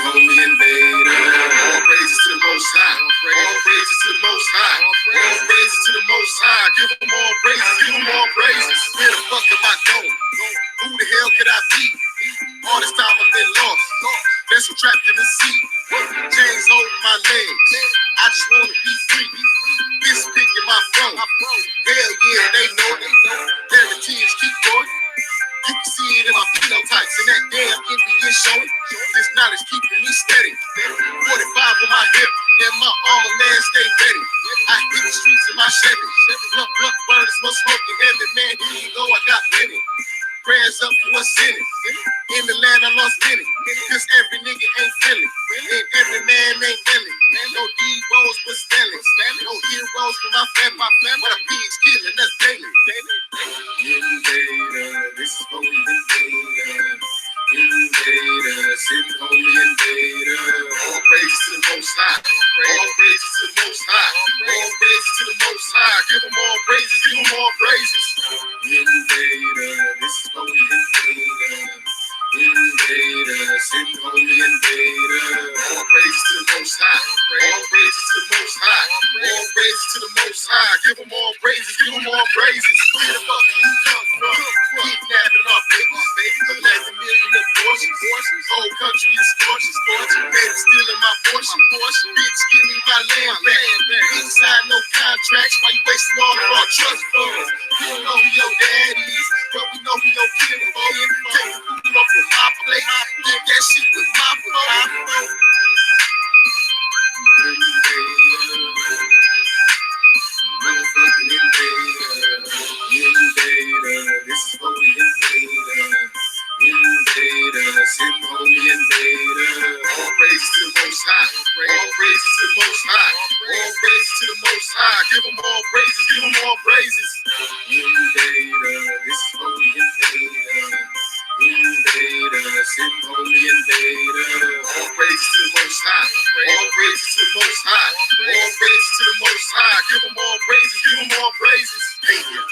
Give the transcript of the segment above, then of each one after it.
homie invader. All praises to the Most High. All praises to the Most High. All praises to the Most High. Give them all praises. Give them all praises. Where the fuck am I going? Who the hell could I be? All this time I've been lost. Vessel trapped in the sea. Chains holding my legs. I just wanna be free. This pick in my phone. Hell yeah, they know it. Heritage keep going. You can see it in my phenotypes and that damn Indian showing. This knowledge keeping me steady. 45 on my hip and my armor man stay ready. I hit the streets in my Chevy. Blunt burn, smoke smoking heavy. Man, here you go, I got plenty. Prayers up for what's in it. In the land I lost many. Cause every nigga ain't feeling. And every man ain't willing. No D-Bones but Stanley. No heroes for my family. But a pigs killing, that's daily. Invader, this is holy invader. Invader, sitting holy invader. All praises to the Most High. All praises to the Most High. All praises to the Most High. Give them all praises. Give them all praises. Invader, this is holy invader. Invader, sitting holy invader. All praises to the Most High. All praises to the Most High. All praises to the Most High. Give them all praises. Give them all praises. Where the fuck do you come from? Kidnapping our babies. 11 million abortions. Whole country is scorching. Baby stealing my portion. Bitch, give me my land back. Inside no contracts. Why you wasting all of our trust funds? We don't know who your daddy is, but we know who your kid is. Take the food off of my plate. Leave that shit with my phone. Motherfucking invader, this is holy invader. Invader, sitting holy invader. All praises to the Most High. All praises to the Most High. All praises to the Most High. Give them all praises. Give them all praises. Invader, this is holy invader. Invader, sitting holy invader. All praises to the Most High. All praises to the Most High. All praises to the Most High. Give them all praises. Give them all praises. Hey ya,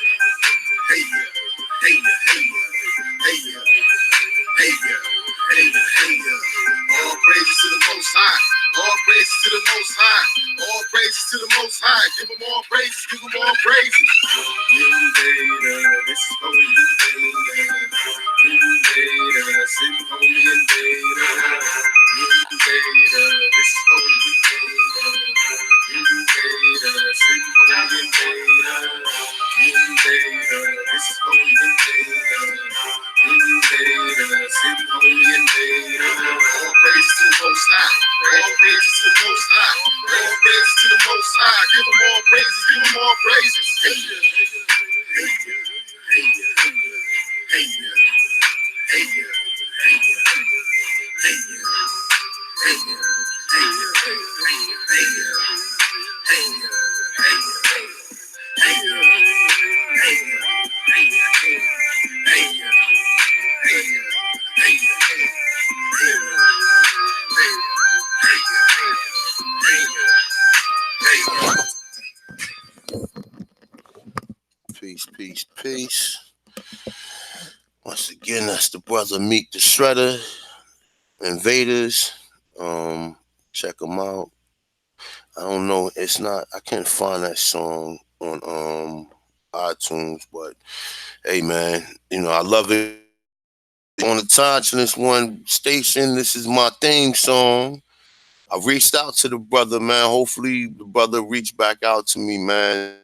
hey ya, hey ya, hey ya, hey ya, hey ya, hey ya, hey ya. All praises to the Most High. All praises to the Most High. All praises to the Most High. Give them all praises. Give them all praises. Invader, this is holy invader. Invader, sitting holy invader. Invader, this is holy invader. Invader, sitting holy invader. Invader, this is holy invader. Invader, sitting holy invader. All praises to the Most High. All praises to the Most High. All praises to the Most High. Give them all praises. Give them all praises. Hey ya, hey ya, hey ya, hey ya, hey ya, hey ya, hey ya, hey ya, hey ya, hey ya, hey ya, hey ya. Hey ya, hey ya, hey ya, hey ya, hey ya, hey ya, hey ya, Peace, peace, peace. Once again, that's the brother Meek the Shredder, Invaders. Check them out. I don't know, it's not, I can't find that song on iTunes, but hey man, you know, I love it. On the touch in this one station, this is my theme song. I reached out to the brother, man. Hopefully the brother reached back out to me, man.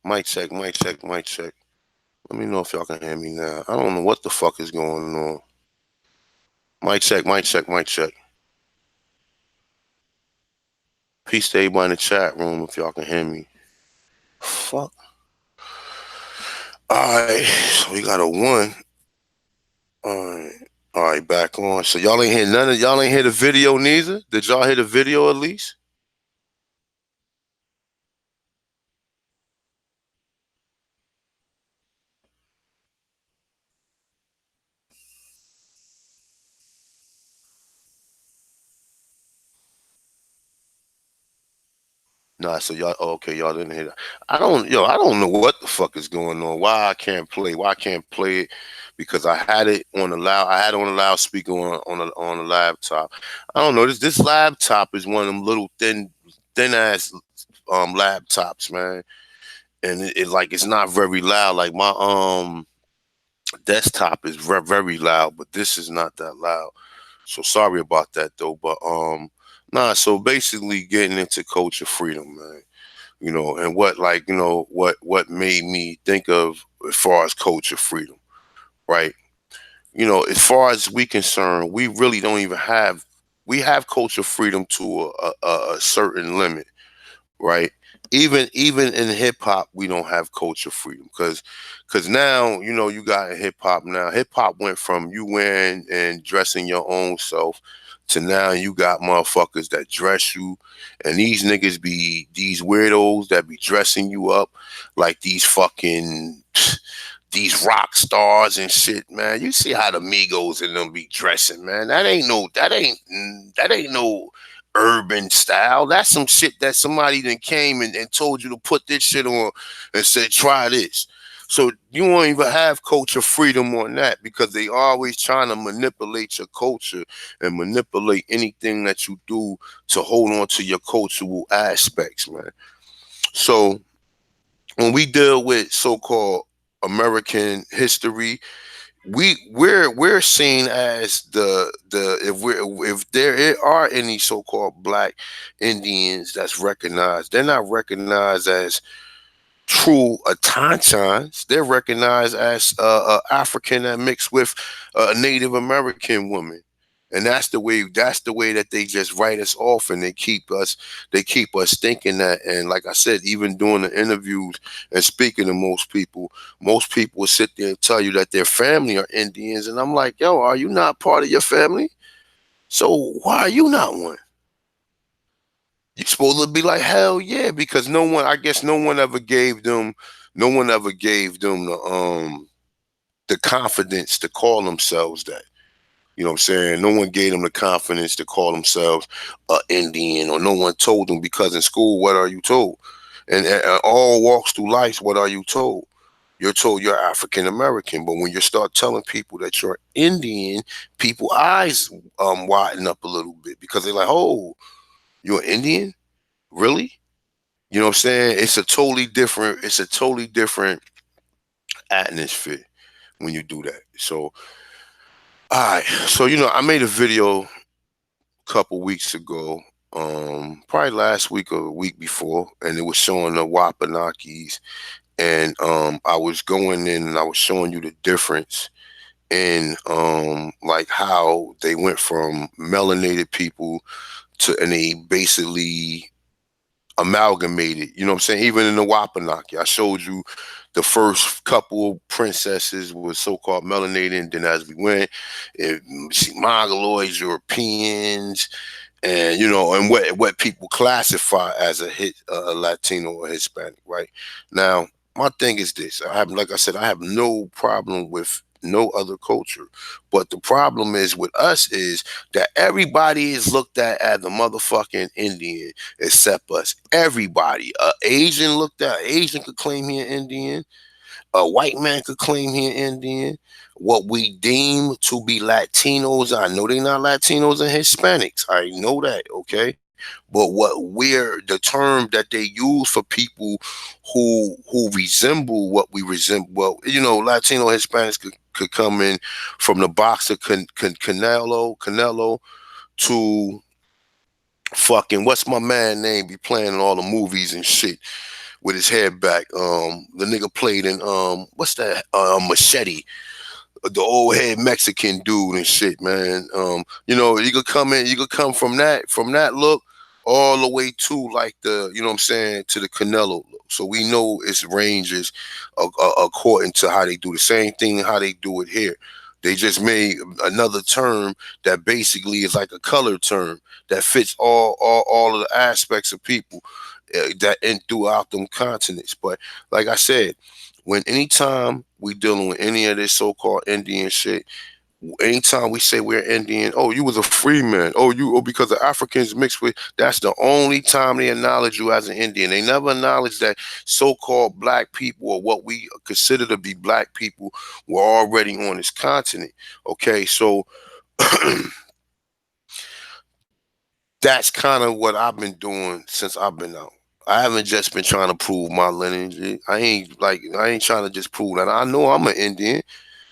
Mic check, mic check, mic check. Let me know if y'all can hear me now. I don't know what the fuck is going on. Mic check, mic check, mic check. Peace to everybody in the chat room if y'all can hear me. Fuck. Alright, so we got a one. Alright. Alright, back on. So y'all ain't hear none of y'all ain't hear the video neither? Did y'all hear the video at least? Nah, so y'all okay, y'all didn't hear that. I don't know what the fuck is going on. Why I can't play. Why I can't play it? Because I had it on the loud I had it on a loudspeaker on a laptop. I don't know. This laptop is one of them little thin ass laptops, man. And it like it's not very loud. Like my desktop is very loud, but this is not that loud. So sorry about that though. But nah, so basically getting into culture freedom, man. And what like what made me think of as far as culture freedom, right? As far as we concerned, we really don't even have we have culture freedom to a certain limit, right? Even in hip hop, we don't have culture freedom because now you got in hip hop now. Hip hop went from you wearing and dressing your own self to now you got motherfuckers that dress you, and these niggas be these weirdos that be dressing you up like these fucking these rock stars and shit, man. You see how the Migos and them be dressing, man. That ain't no urban style. That's some shit that somebody then came and told you to put this shit on and said, try this. So you won't even have culture freedom on that because they always trying to manipulate your culture and manipulate anything that you do to hold on to your cultural aspects, man. So when we deal with so-called American history, we're seen as the if there are any so-called black Indians that's recognized, they're not recognized as true Atantans. They're recognized as African that mixed with a Native American woman. And that's the way that they just write us off, and they keep us thinking that. And like I said, even doing the interviews and speaking to most people will sit there and tell you that their family are Indians, and I'm like, yo, are you not part of your family? So why are you not one? You supposed to be like, hell yeah, because I guess no one ever gave them the confidence to call themselves that. You know what I'm saying? No one gave them the confidence to call themselves a Indian, or no one told them, because in school, what are you told? And all walks through life, what are you told? You're told you're African American, but when you start telling people that you're Indian, people eyes widen up a little bit because they're like, oh, you're an Indian? Really? You know what I'm saying? It's a totally different atmosphere when you do that. So, all right. So, I made a video a couple weeks ago, probably last week or the week before, and it was showing the Wapanakis. And I was going in and I was showing you the difference in like how they went from melanated people and they basically amalgamated. You know what I'm saying? Even in the Wapanaki, I showed you the first couple princesses was so-called melanated, and then as we went, see Mongoloids, Europeans, and and what people classify as a Latino or Hispanic, right? Now, my thing is this: like I said, I have no problem with no other culture, but the problem is with us is that everybody is looked at as the motherfucking Indian except us. Everybody, Asian could claim he an Indian. A white man could claim he an Indian. What we deem to be Latinos, I know they're not Latinos and Hispanics. I know that, okay? But the term that they use for people who resemble what we resemble, well, Latino Hispanics could come in from the box of Canelo to fucking what's my man name be playing in all the movies and shit with his head back. The nigga played in what's that? Machete, the old head Mexican dude and shit, man. You could come in, you could come from that look all the way to like the, you know what I'm saying, to the Canelo look. So we know its ranges according to how they do the same thing, how they do it here. They just made another term that basically is like a color term that fits all of the aspects of people that in throughout them continents. But like I said, when anytime we dealing with any of this so-called Indian shit, anytime we say we're Indian, oh, you was a free man, because the Africans mixed with, that's the only time they acknowledge you as an Indian. They never acknowledge that so-called black people, or what we consider to be black people, were already on this continent. Okay, so that's kind of what I've been doing since I've been out. I haven't just been trying to prove my lineage. I ain't trying to just prove that. I know I'm an Indian,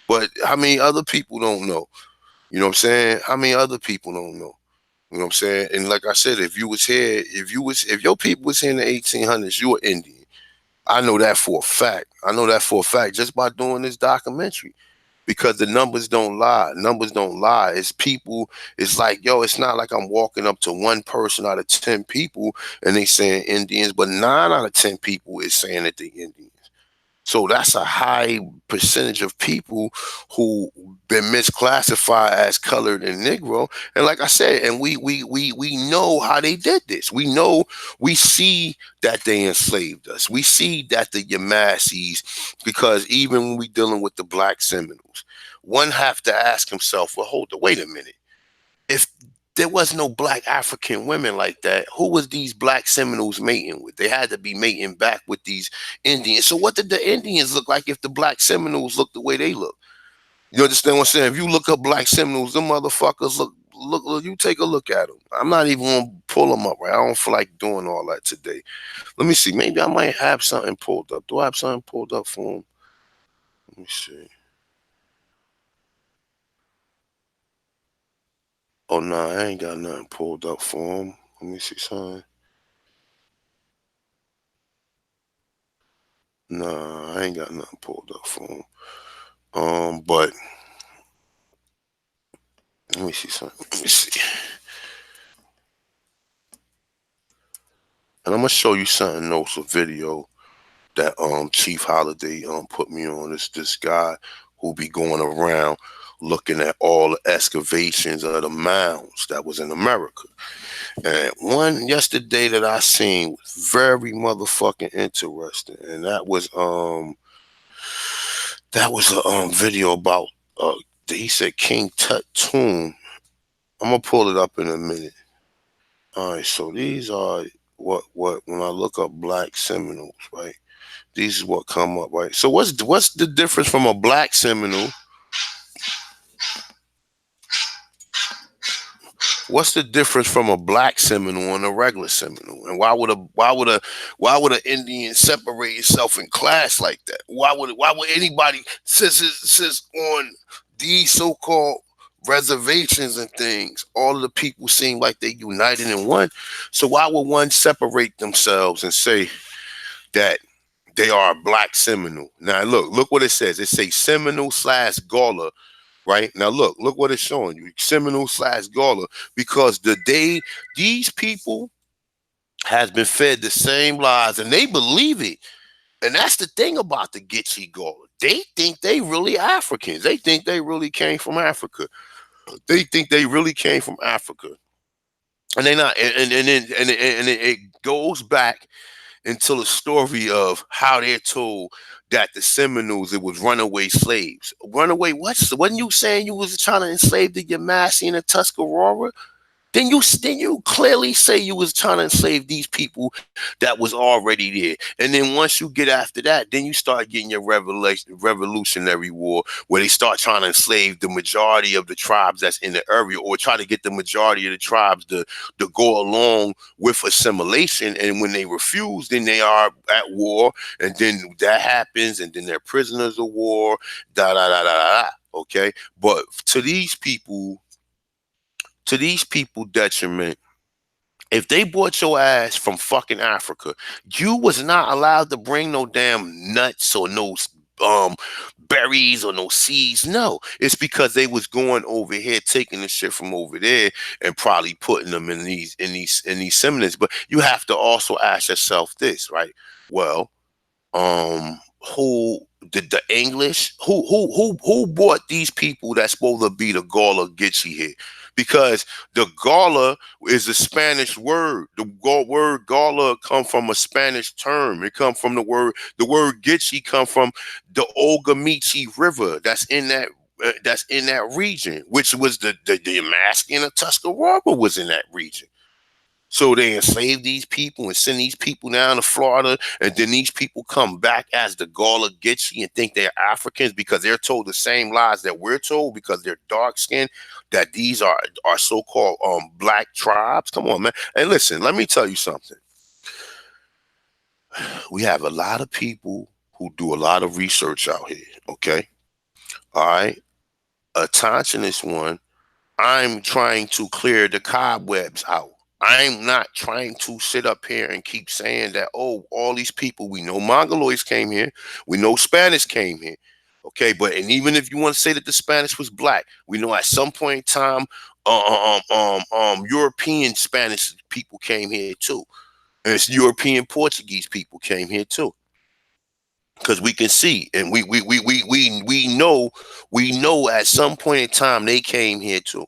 but how many other people don't know? You know what I'm saying? How many other people don't know? You know what I'm saying? And like I said, if your people was here in the 1800s, you were Indian. I know that for a fact. I know that for a fact just by doing this documentary, because the numbers don't lie. Numbers don't lie. It's people. It's like, yo, it's not like I'm walking up to one person out of 10 people and they saying Indians, but 9 out of 10 people is saying that they Indians. So that's a high percentage of people who been misclassified as colored and Negro. And like I said, and we know how they did this. We see that they enslaved us. We see that the Yamasees, because even when we dealing with the Black Seminoles, one have to ask himself, well, wait a minute. If there was no black African women like that, who was these Black Seminoles mating with? They had to be mating back with these Indians. So what did the Indians look like if the Black Seminoles looked the way they look? You understand what I'm saying? If you look up Black Seminoles, them motherfuckers look. You take a look at them. I'm not even gonna pull them up, right? I don't feel like doing all that today. Let me see. Maybe I might have something pulled up. Do I have something pulled up for them? Let me see. Oh no, I ain't got nothing pulled up for them. Let me see something. Nah, I ain't got nothing pulled up for him. But let me see something. Let me see. And I'm gonna show you something else, a video that Chief Holiday put me on. This guy who be going around looking at all the excavations of the mounds that was in America. And one yesterday that I seen was very motherfucking interesting. And that was a video about he said King Tut tomb. I'm gonna pull it up in a minute. All right, so these are what when I look up Black Seminoles, right? These is what come up, right? So what's the difference from a Black Seminole? What's the difference from a Black Seminole and a regular Seminole? And why would an Indian separate itself in class like that? Why would anybody, since on these so-called reservations and things, all of the people seem like they united in one? So why would one separate themselves and say that they are a Black Seminole? Now look what it says. It says Seminole / Gawler. Right now, look what it's showing you: Seminole / Gawler, because these people has been fed the same lies, and they believe it. And that's the thing about the Geechee Gawler. They think they really Africans. They think they really came from Africa. They think they really came from Africa, and they not. And it goes back until the story of how they're told that the Seminoles, it was runaway slaves. Runaway what? Wasn't you saying you was trying to enslave the Yamasee and the Tuscarora? Then you clearly say you was trying to enslave these people that was already there. And then once you get after that, then you start getting your revolutionary war, where they start trying to enslave the majority of the tribes that's in the area, or try to get the majority of the tribes to go along with assimilation. And when they refuse, then they are at war, and then that happens, and then they're prisoners of war. Da da da da da. Okay, but to these people detriment, If they brought your ass from fucking Africa, you was not allowed to bring no damn nuts or no um berries or no seeds. No, it's because they was going over here taking the shit from over there and probably putting them in these seminars. But you have to also ask yourself this, right? Well, who did the English who brought these people that's supposed to be the Gala Gitche here? Because the Gala is a Spanish word. The word Gala come from a Spanish term. It come from the word Gitche come from the Ogamichi River that's in that region, which was the Damascus and Tuscarora was in that region. So they enslave these people and send these people down to Florida, and then these people come back as the Gullah Geechee and think they're Africans because they're told the same lies that we're told because they're dark skinned, that these are so-called black tribes. Come on, man. And listen, let me tell you something. We have a lot of people who do a lot of research out here, okay? All right. Attention this one. I'm trying to clear the cobwebs out. I'm not trying to sit up here and keep saying that, oh, all these people, we know Mongoloids came here, we know Spanish came here. Okay, but and even if you want to say that the Spanish was black, we know at some point in time, European Spanish people came here too, and it's European Portuguese people came here too, because we can see and we know at some point in time they came here too.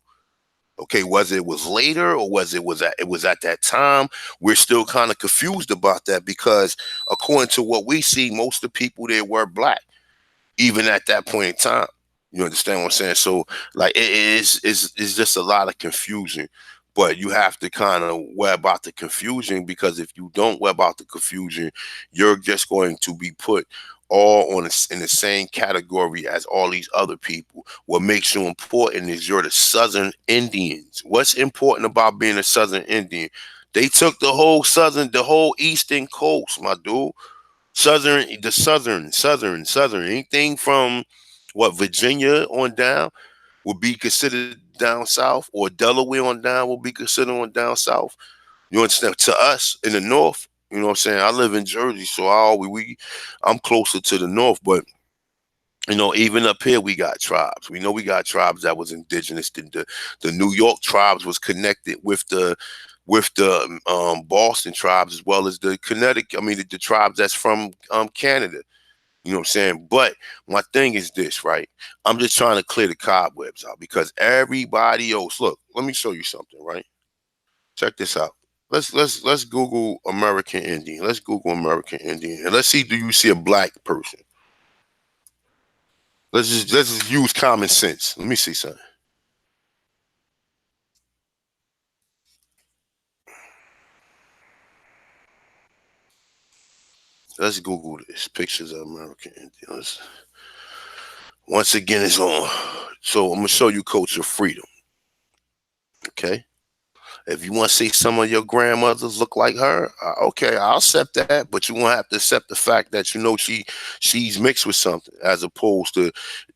Okay, whether it was later or was at that time, we're still kind of confused about that because according to what we see, most of the people there were black, even at that point in time. You understand what I'm saying? So like it's just a lot of confusion. But you have to kind of web out the confusion, because if you don't web out the confusion, you're just going to be put all in the same category as all these other people. What makes you important is you're the Southern Indians. What's important about being a Southern Indian? They took the whole Eastern coast, my dude. Southern. Anything from what Virginia on down would be considered down south, or Delaware on down will be considered on down south. You understand? To us in the north, you know what I'm saying? I live in Jersey, so I'm closer to the north, but even up here we got tribes. We know we got tribes that was indigenous. The New York tribes was connected with the Boston tribes, as well as the Connecticut. I mean, the tribes that's from Canada. You know what I'm saying? But my thing is this, right? I'm just trying to clear the cobwebs out because everybody else. Look, let me show you something, right? Check this out. Let's Google American Indian. Let's Google American Indian, and let's see. Do you see a black person? Let's just use common sense. Let me see something. Let's Google this. Pictures of American Indians. Once again, it's on. So I'm gonna show you Culture Freedom. Okay. If you want to see some of your grandmothers look like her, okay, I'll accept that. But you won't have to accept the fact that she's mixed with something, as opposed to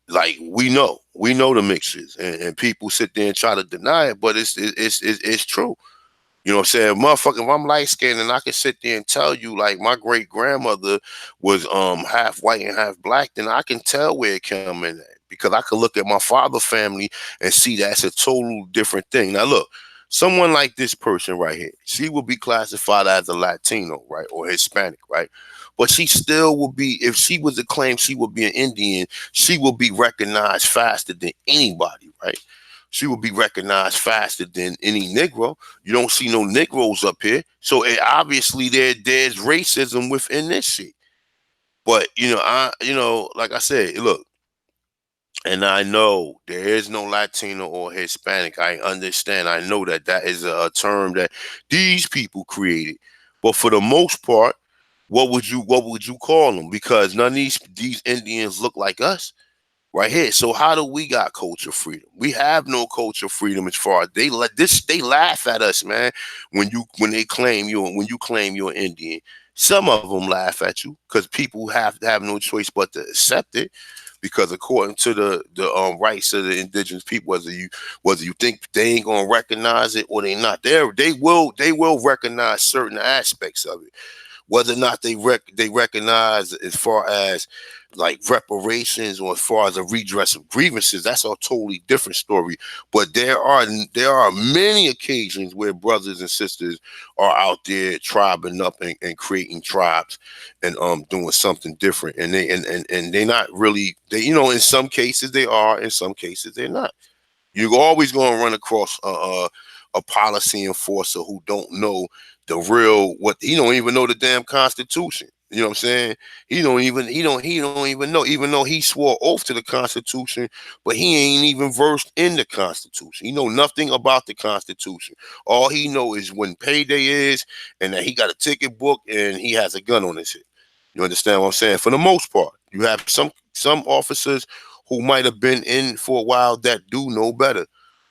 like we know the mixtures, and people sit there and try to deny it, but it's true. You know what I'm saying? Motherfucker, if I'm light skinned and I can sit there and tell you like my great grandmother was half white and half black, then I can tell where it came in at. Because I could look at my father's family and see that's a total different thing. Now look, someone like this person right here, she will be classified as a Latino, right? Or Hispanic, right? But she still will be, if she was to claim she would be an Indian, she will be recognized faster than anybody, right? She will be recognized faster than any Negro. You don't see no Negroes up here. So obviously there's racism within this shit. But like I said, look, and I know there is no Latino or Hispanic. I understand. I know that is a term that these people created. But for the most part, what would you call them? Because none of these Indians look like us right here. So how do we got culture freedom? We have no culture freedom as far as they laugh at us, man. When you claim you're Indian, some of them laugh at you because people have no choice but to accept it. because according to the rights of the indigenous people, whether you think they ain't gonna recognize it or they not, they will recognize certain aspects of it. Whether or not they recognize as far as like reparations or as far as a redress of grievances, that's a totally different story. But there are many occasions where brothers and sisters are out there tribing up and creating tribes and doing something different. And they're not really, in some cases they are, in some cases they're not. You're always going to run across a policy enforcer who don't know the real, what he don't even know the damn Constitution. You know what I'm saying? He don't even know, even though he swore oath to the Constitution, but he ain't even versed in the Constitution. He know nothing about the Constitution. All he know is when payday is, and that he got a ticket book and he has a gun on his hip. You understand what I'm saying? For the most part, you have some officers who might have been in for a while that do know better.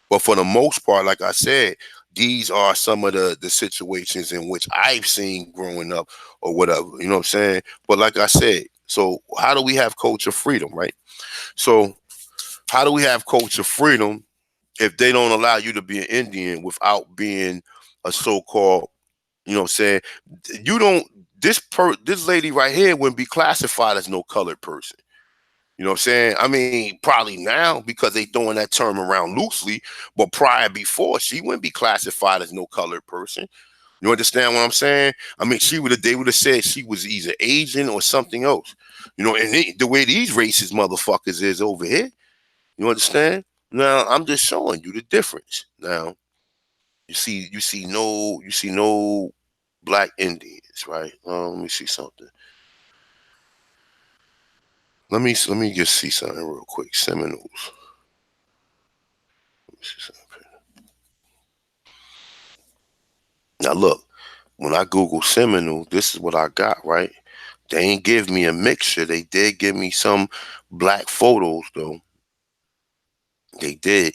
But for the most part, like I said, these are some of the situations in which I've seen growing up or whatever. You know what I'm saying? But like I said, so how do we have culture freedom, right? So how do we have culture freedom if they don't allow you to be an Indian without being a so-called, you know what I'm saying? You don't this lady right here wouldn't be classified as no colored person. You know what I'm saying? I mean, probably now because they throwing that term around loosely, but prior before, she wouldn't be classified as no colored person. You understand what I'm saying? I mean, they would have said she was either Asian or something else. And the way these racist motherfuckers is over here. You understand? Now I'm just showing you the difference. Now you see no black Indians, right? Let me see something. Let me just see something real quick. Seminoles. Let me see something. Now look, when I Google Seminole, this is what I got, right? They ain't give me a mixture. They did give me some black photos though. They did.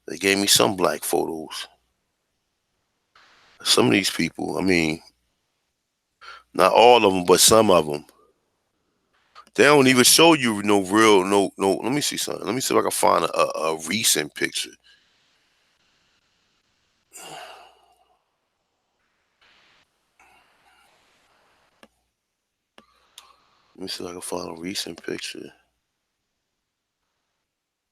They gave me some black photos. Some of these people, I mean, not all of them, but some of them. They don't even show you no real, no. Let me see something. Let me see if I can find a recent picture. Let me see if I can find a recent picture.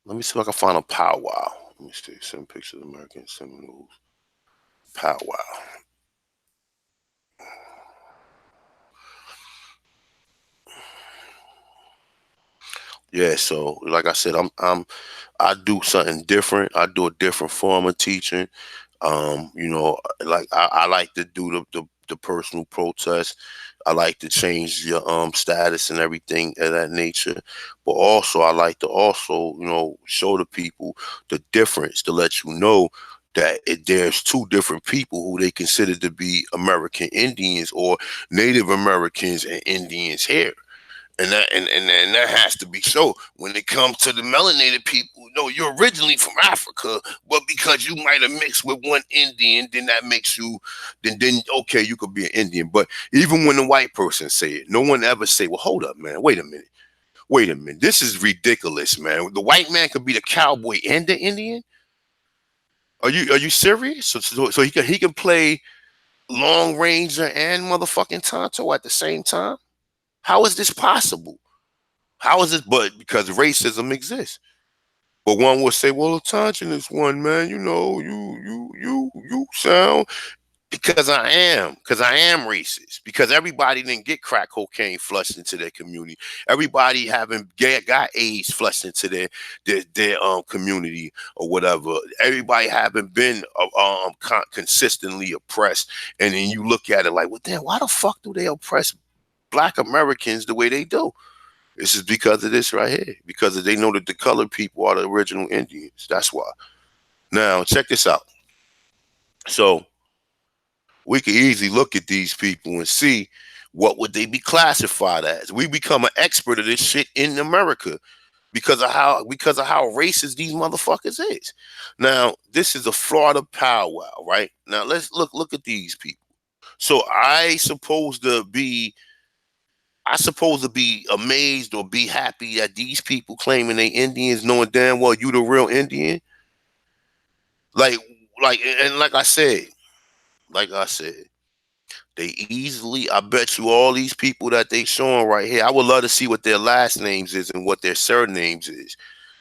Let me see if I can find a powwow. Let me see. Some pictures of American Seminoles. Powwow. Yeah, so like I said, I do something different. I do a different form of teaching. Like I like to do the personal protest. I like to change your status and everything of that nature. But also I like to also, show the people the difference to let you know that there's two different people who they consider to be American Indians or Native Americans and Indians here. And that has to be so. When it comes to the melanated people, no, you're originally from Africa, but because you might have mixed with one Indian, then that makes you, then okay, you could be an Indian. But even when the white person say it, no one ever say, well, hold up, man, wait a minute, this is ridiculous, man. The white man could be the cowboy and the Indian. Are you serious? So he can play Long Ranger and motherfucking Tonto at the same time. How is this possible? How is this? But because racism exists. But one will say, well, Tonjin is one, man. You sound because I am racist. Because everybody didn't get crack cocaine flushed into their community. Everybody got AIDS flushed into their community or whatever. Everybody haven't been consistently oppressed. And then you look at it like, well, damn, why the fuck do they oppress Black Americans the way they do? This is because of this right here. Because they know that the colored people are the original Indians. That's why. Now, check this out. So we could easily look at these people and see what would they be classified as. We become an expert of this shit in America because of how racist these motherfuckers is. Now, this is a Florida powwow, right? Now let's look at these people. So I supposed to be I supposed to be amazed or be happy that these people claiming they Indians, knowing damn well you the real Indian? Like, and like I said, they easily. I bet you all these people that they showing right here. I would love to see what their last names is and what their surnames is.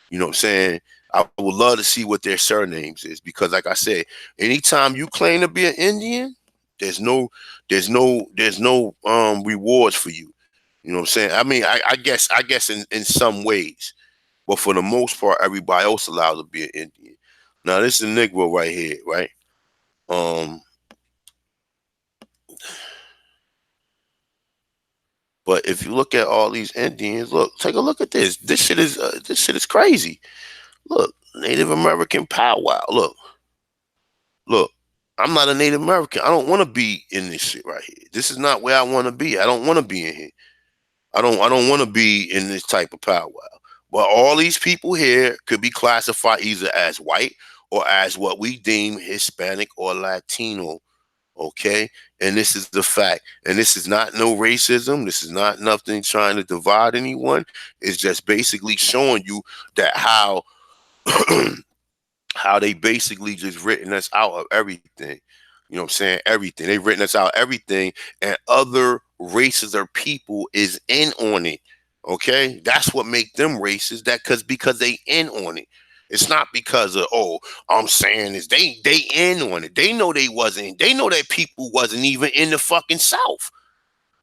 You know what I'm saying? I would love to see what their surnames is because, like I said, anytime you claim to be an Indian, there's no, there's no rewards for you. You know what I'm saying? I mean, I guess in some ways, but for the most part, everybody else allowed to be an Indian. Now this is a Negro right here, right? Um, but if you look at all these Indians, look, take a look at this. This shit is crazy. Look, Native American powwow. Look. I'm not a Native American. I don't want to be in this shit right here. This is not where I want to be. I don't want to be in here. I don't want to be in this type of powwow. But all these people here could be classified either as white or as what we deem Hispanic or Latino. Okay, and this is the fact, and this is not no racism. This is not nothing trying to divide anyone. It's just basically showing you that how how they basically just written us out of everything. You know what I'm saying? Everything. They written us out everything, and other races or people is in on it. Okay? That's what make them racist. That because they in on it. It's not because of, oh, I'm saying is they in on it. They know they wasn't. They know that people wasn't even in the fucking South.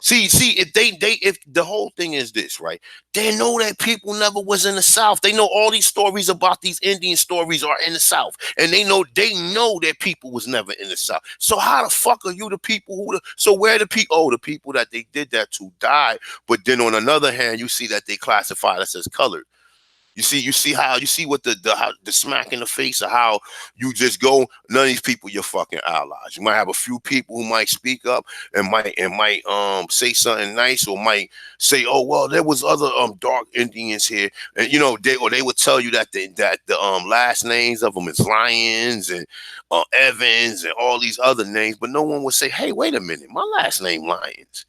See, if the whole thing is this, right? They know that people never was in the South. They know all these stories about these Indian stories are in the South, and they know that people was never in the South. So how the fuck are you the people so where the people? Oh, the people that they did that to died. But then on another hand, you see that they classified us as colored. You see what the smack in the face of how you just go. None of these people your fucking allies. You might have a few people who might speak up and might say something nice, or might say, oh well, there was other dark Indians here, and they would tell you that the last names of them is Lyons and Evans and all these other names, but no one would say, hey, wait a minute, my last name Lyons.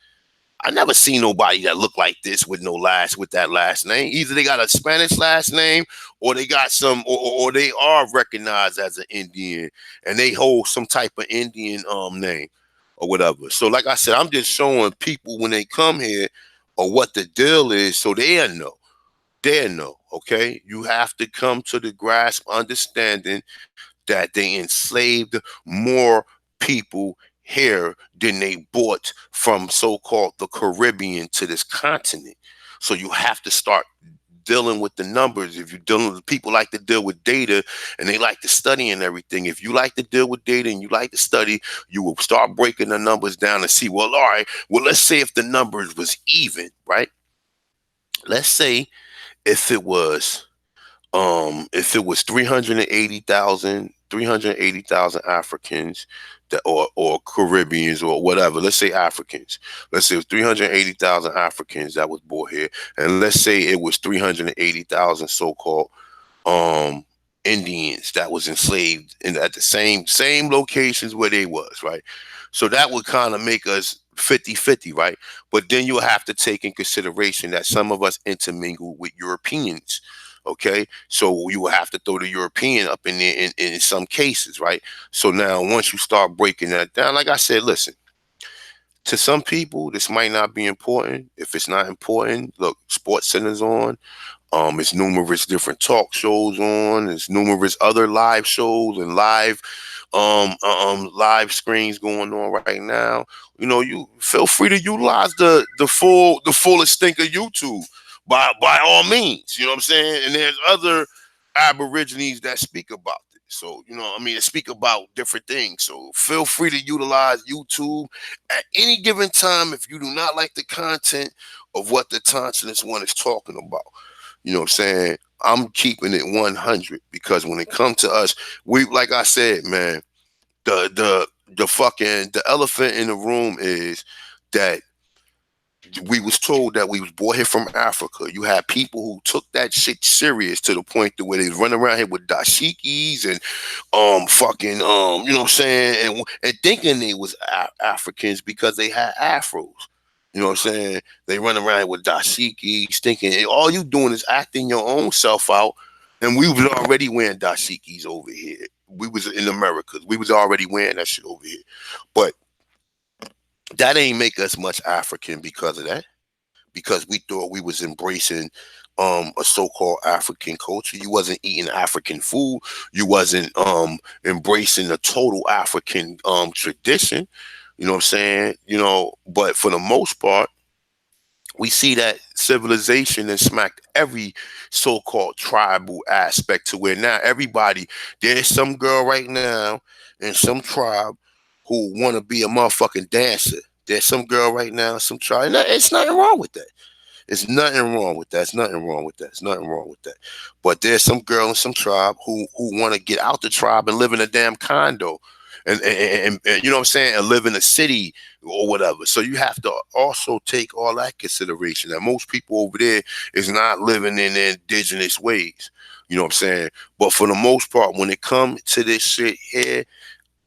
I never seen nobody that looked like this with that last name. Either they got a Spanish last name, or they got or they are recognized as an Indian, and they hold some type of Indian name or whatever. So, like I said, I'm just showing people when they come here or what the deal is, so they'll know. They'll know. Okay, you have to come to the grasp understanding that they enslaved more people here than they brought from so-called the Caribbean to this continent. So you have to start dealing with the numbers. If you're dealing with people like to deal with data and they like to study and everything, if you like to deal with data and you like to study, you will start breaking the numbers down and see, well, all right, well, let's say if the numbers was even, right? Let's say if it was if it was 380,000 Africans that or Caribbeans or whatever, let's say Africans. Let's say it was 380,000 Africans that was born here, and let's say it was 380,000 so-called um Indians that was enslaved at the same locations where they was, right? So that would kind of make us 50-50, right? But then you'll have to take in consideration that some of us intermingle with Europeans. Okay, so you will have to throw the European up in there in some cases, right? So now once you start breaking that down, like I said, listen, to some people this might not be important. If it's not important, look, Sports Center's on. It's numerous different talk shows on. There's numerous other live shows and live screens going on right now. You feel free to utilize the full extent of YouTube by all means. You know what I'm saying? And there's other Aborigines that speak about it. So, speak about different things. So feel free to utilize YouTube at any given time if you do not like the content of what the Tonsilist one is talking about. You know what I'm saying? I'm keeping it 100 because when it comes to us, we, like I said, man, the elephant in the room is that we was told that we was brought here from Africa. You had people who took that shit serious to the point to where they run around here with dashikis and fucking you know what I'm saying, and thinking they was Africans because they had afros. You know what I'm saying? They run around with dashikis, thinking all you doing is acting your own self out. And we was already wearing dashikis over here. We was in America. We was already wearing that shit over here. But that ain't make us much African because of that. Because we thought we was embracing a so-called African culture. You wasn't eating African food. You wasn't embracing the total African tradition. You know what I'm saying? You know, but for the most part, we see that civilization has smacked every so-called tribal aspect to where now everybody, there's some girl right now in some tribe who want to be a motherfucking dancer. There's some girl right now, some tribe. It's nothing wrong with that. It's nothing wrong with that. It's nothing wrong with that. It's nothing wrong with that. But there's some girl in some tribe who want to get out the tribe and live in a damn condo, and you know what I'm saying, and live in a city or whatever. So you have to also take all that consideration. That most people over there is not living in their indigenous ways. You know what I'm saying? But for the most part, when it comes to this shit here,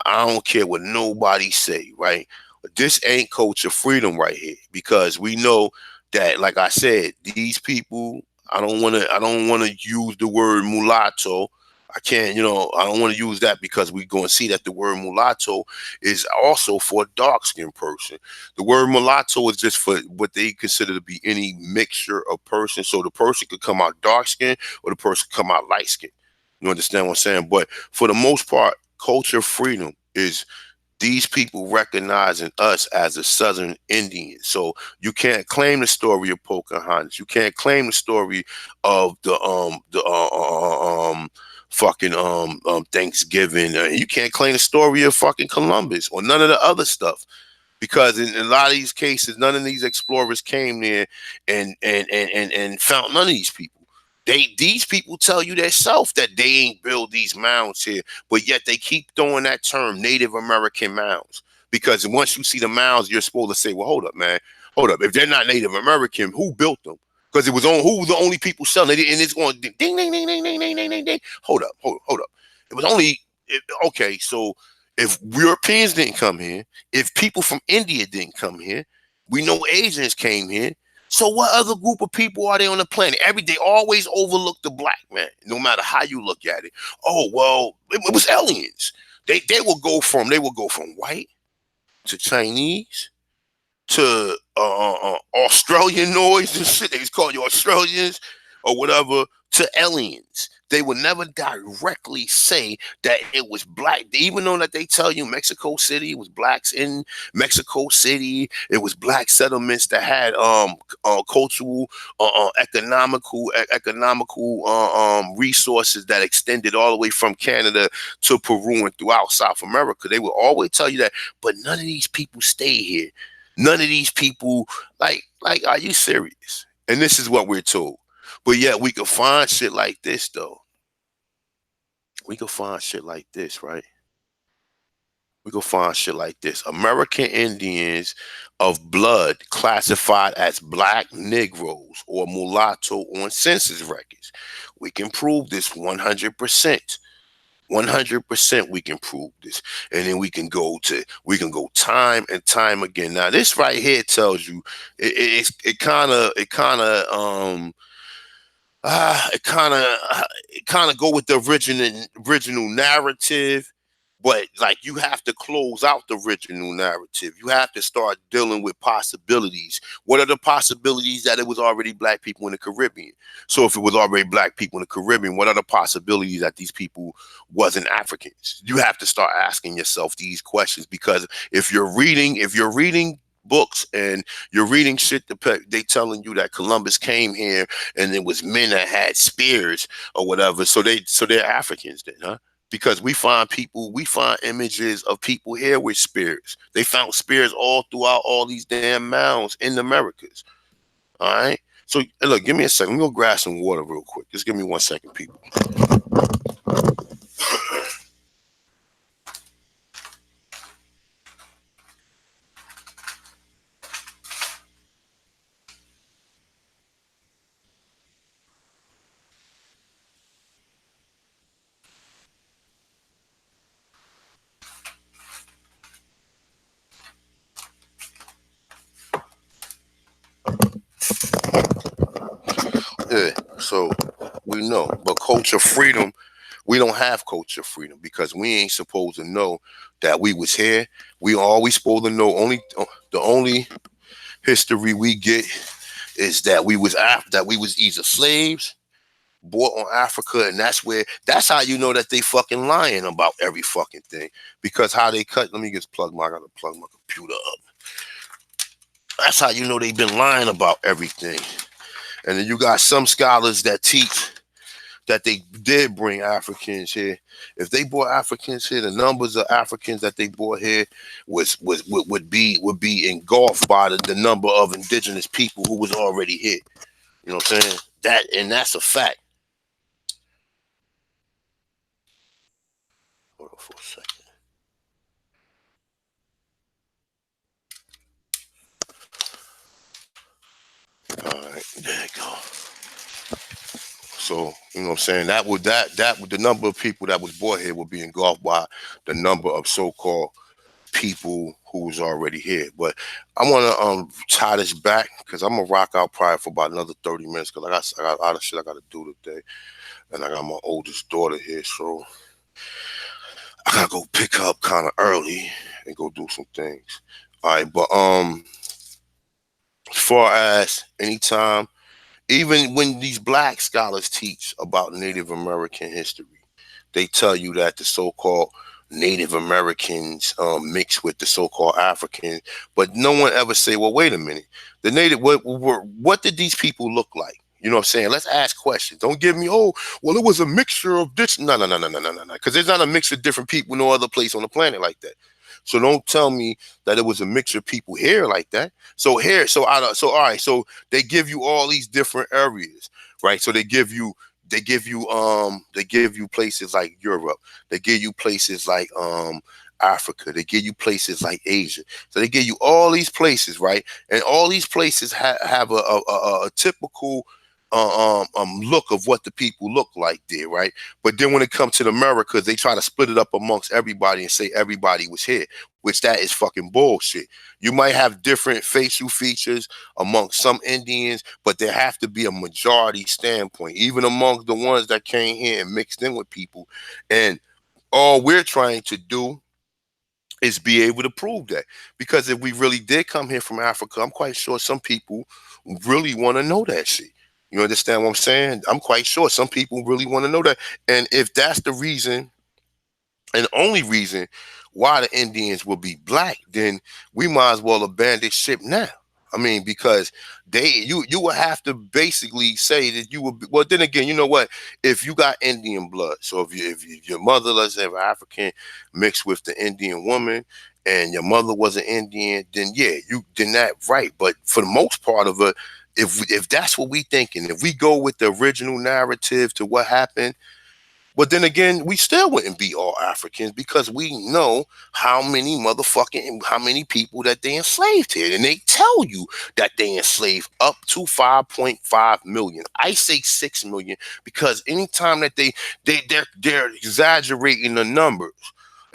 I don't care what nobody say, right? This ain't culture freedom right here because we know that, like I said, these people. I don't want to use the word mulatto. I can't, you know, I don't want to use that because we're going to see that the word mulatto is also for a dark skinned person. The word mulatto is just for what they consider to be any mixture of person. So the person could come out dark skinned or the person could come out light skinned. You understand what I'm saying? But for the most part, culture freedom is these people recognizing us as a Southern Indian. So you can't claim the story of Pocahontas. You can't claim the story of the fucking Thanksgiving. You can't claim the story of fucking Columbus or none of the other stuff. Because in a lot of these cases, none of these explorers came there and found none of these people. These people tell you themselves that they ain't build these mounds here, but yet they keep throwing that term Native American mounds. Because once you see the mounds, you're supposed to say, well, hold up, man. Hold up. If they're not Native American, who built them? Because it was on who was the only people selling it, and it's going ding ding ding ding ding ding ding ding ding. Hold up. It was only okay, so if Europeans didn't come here, if people from India didn't come here, we know Asians came here. So what other group of people are they on the planet? They always overlook the black man, no matter how you look at it. Oh well, it was aliens. They will go from white to Chinese to Australian noise and shit. They just call you Australians or whatever to aliens. They would never directly say that it was black, even though that they tell you Mexico City was blacks in Mexico City. It was black settlements that had cultural, economical resources that extended all the way from Canada to Peru and throughout South America. They will always tell you that, but none of these people stay here. None of these people, are you serious? And this is what we're told. But yet we could find shit like this, though. We could find shit like this, right? We could find shit like this. American Indians of blood classified as black Negroes or mulatto on census records. We can prove this 100%. 100% we can prove this, and then we can go time and time again. Now this right here tells you it kind of it kind of go with the original narrative, but like you have to close out the original narrative. You have to start dealing with possibilities. What are the possibilities that it was already black people in the Caribbean? So if it was already black people in the Caribbean, what are the possibilities that these people wasn't Africans? You have to start asking yourself these questions, because if you're reading books and you're reading shit that they telling you that Columbus came here and it was men that had spears or whatever, so they're Africans then, huh? Because we find images of people here with spears. They found spears all throughout all these damn mounds in the Americas. All right. So look, give me a second. I'm gonna grab some water real quick. Just give me 1 second, people. So we know, but culture freedom, we don't have culture freedom because we ain't supposed to know that we was here. We always supposed to know the only history we get is that we was either slaves bought on Africa, and that's how you know that they fucking lying about every fucking thing. Because how they cut, let me just I gotta plug my computer up. That's how you know they've been lying about everything. And then you got some scholars that teach that they did bring Africans here. If they brought Africans here, the numbers of Africans that they brought here would be engulfed by the number of indigenous people who was already here. You know what I'm saying? That's a fact. Hold on for a second. All right, there you go. So, you know what I'm saying? That would the number of people that was brought here would be engulfed by the number of so-called people who was already here. But I want to tie this back because I'm gonna rock out probably for about another 30 minutes because I got a lot of shit I gotta do today, and I got my oldest daughter here, so I gotta go pick her up kind of early and go do some things. All right, but as far as anytime, even when these black scholars teach about Native American history, they tell you that the so-called Native Americans mix with the so-called Africans, but no one ever say, well, wait a minute, the native, what did these people look like? You know what I'm saying? Let's ask questions. Don't give me, oh, well, it was a mixture of this. No, because there's not a mix of different people no other place on the planet like that. So don't tell me that it was a mixture of people here like that. So here, so all right, so they give you all these different areas, right? So they give you places like Europe. They give you places like Africa. They give you places like Asia. So they give you all these places, right? And all these places have a typical look of what the people look like there, right? But then when it comes to the Americas, they try to split it up amongst everybody and say everybody was here, which that is fucking bullshit. You might have different facial features amongst some Indians, but there have to be a majority standpoint, even amongst the ones that came here and mixed in with people. And all we're trying to do is be able to prove that. Because if we really did come here from Africa, I'm quite sure some people really want to know that shit. You understand what I'm saying? I'm quite sure some people really want to know that. And if that's the reason and only reason why the Indians will be black, then we might as well abandon ship now. I mean, because you would have to basically say that you would. Well, then again, you know what? If you got Indian blood, so if your mother, let's have African mixed with the Indian woman, and your mother was an Indian, then yeah, then that right. But for the most part of it, if that's what we thinking, if we go with the original narrative to what happened. But then again, we still wouldn't be all Africans because we know how many people that they enslaved here. And they tell you that they enslaved up to 5.5 million. I say 6 million because anytime that they're exaggerating the numbers.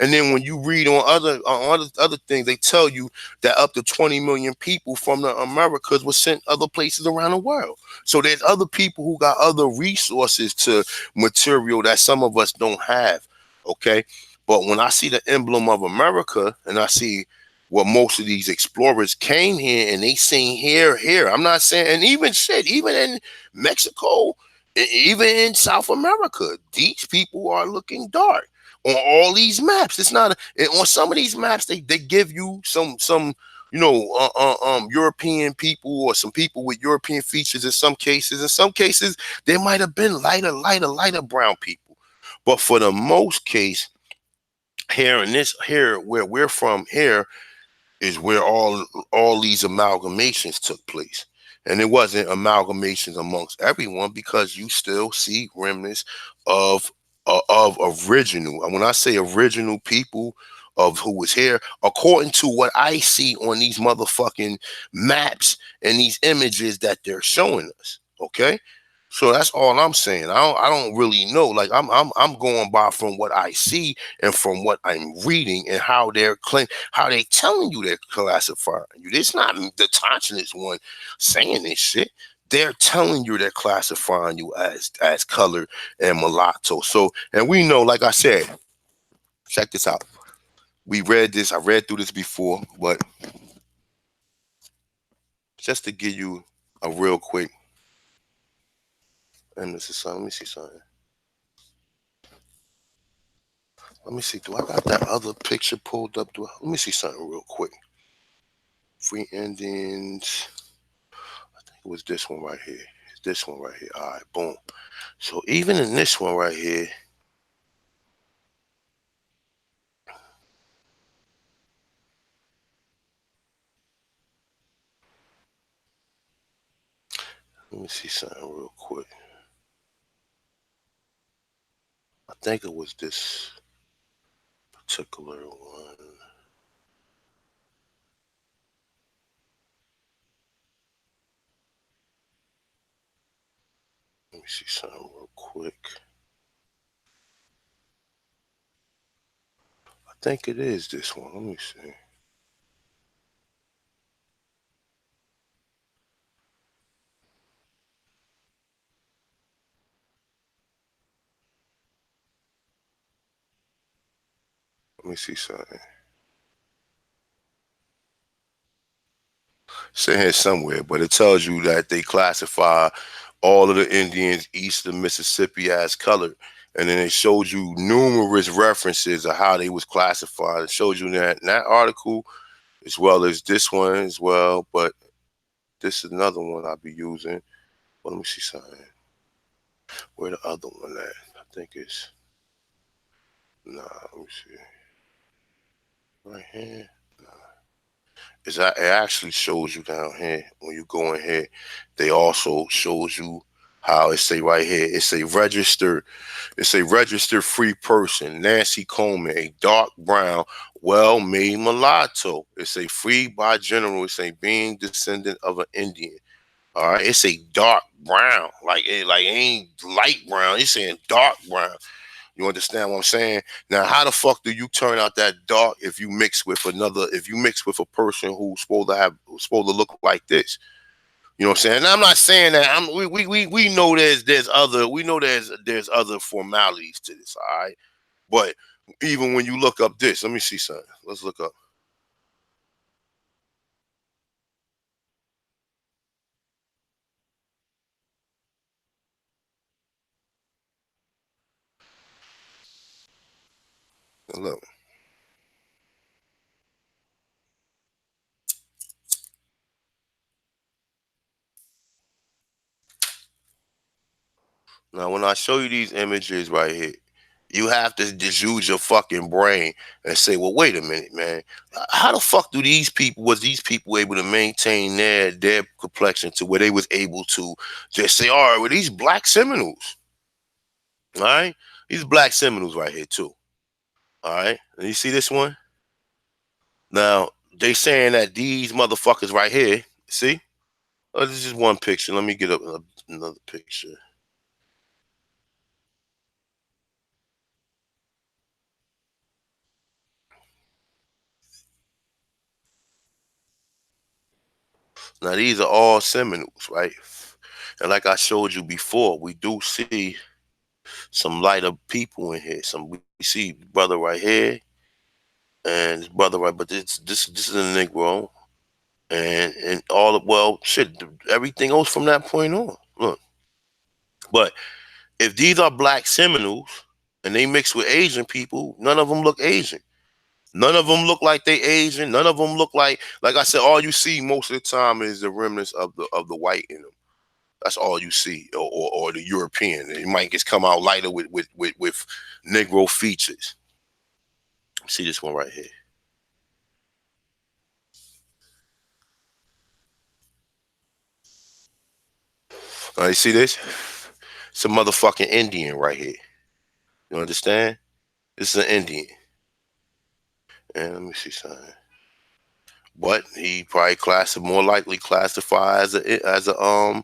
And then when you read on other things, they tell you that up to 20 million people from the Americas were sent other places around the world. So there's other people who got other resources to material that some of us don't have. Okay. But when I see the emblem of America and I see what most of these explorers came here and they seen here. I'm not saying, and even in Mexico, even in South America, these people are looking dark on all these maps. It's not on some of these maps. They give you some European people or some people with European features in some cases. In some cases, they might have been lighter brown people. But for the most case, here where we're from, here is where all these amalgamations took place. And it wasn't amalgamations amongst everyone because you still see remnants of original. And when I say original people of who was here, according to what I see on these motherfucking maps and these images that they're showing us. Okay. So that's all I'm saying. I don't really know. Like I'm going by from what I see and from what I'm reading and how they're telling you they're classifying you. It's not the Tanchinist one saying this shit. they're telling you they're classifying you as color and mulatto. So, and we know, like I said, check this out. We read this. I read through this before, but just to give you a real quick, and this is something. Let me see something. Let me see. Do I got that other picture pulled up? Let me see something real quick. Free endings. I think it was this one right here. It's this one right here. All right, boom. So even in this one right here, let me see something real quick. I think it was this particular one. Let me see something real quick. I think it is this one. Let me see. Let me see something. It's in here somewhere, but it tells you that they classify all of the Indians east of Mississippi as colored. And then it shows you numerous references of how they was classified. It shows you that in that article, as well as this one as well. But this is another one I'll be using. Well, let me see something. Where the other one at? I think it's let me see. Right here. It actually shows you down here when you go in here. They also shows you how it say right here. It's a registered free person, Nancy Coleman, a dark brown, well-made mulatto. It's a free by general. It's a being descendant of an Indian. All right, it's a dark brown, like it ain't light brown. It's saying dark brown. You understand what I'm saying? Now, how the fuck do you turn out that dark if you mix with another? If you mix with a person who's supposed to look like this? You know what I'm saying? And I'm not saying that. We know there's other formalities to this. All right, but even when you look up this, let me see something. Let's look up. Look. Now, when I show you these images right here, you have to just use your fucking brain and say, well, wait a minute, man. How the fuck was these people able to maintain their complexion to where they was able to just say, all right, well, these black Seminoles, all right? These black Seminoles right here too. All right. And you see this one? Now, they saying that these motherfuckers right here, see? Oh, this is one picture. Let me get up another picture. Now these are all Seminoles, right? And like I showed you before, we do see some lighter people in here. We see brother right here and brother right, but this is a Negro, and all of well shit, everything else from that point on. Look, but if these are black Seminoles and they mix with Asian people, none of them look Asian. None of them look like they Asian. None of them look like I said. All you see most of the time is the remnants of the white in them. That's all you see, or the European. It might just come out lighter with Negro features. See this one right here. You see this? It's a motherfucking Indian right here. You understand? This is an Indian. And let me see something. But he probably more likely classified as a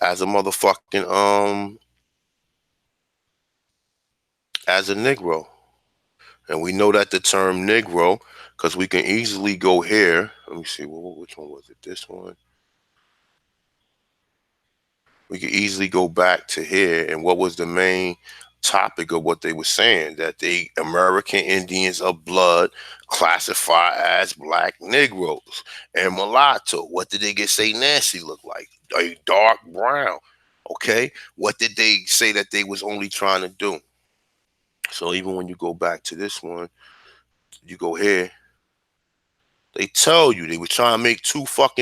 motherfucking as a Negro. And we know that the term Negro, because we can easily go here. Let me see, which one was it? This one. We could easily go back to here. And what was the main topic of what they were saying? That the American Indians of blood classify as black Negroes and mulatto. What did they get say Nancy look like? A dark brown. Okay. What did they say that they was only trying to do? So even when you go back to this one, you go here. They tell you they were trying to make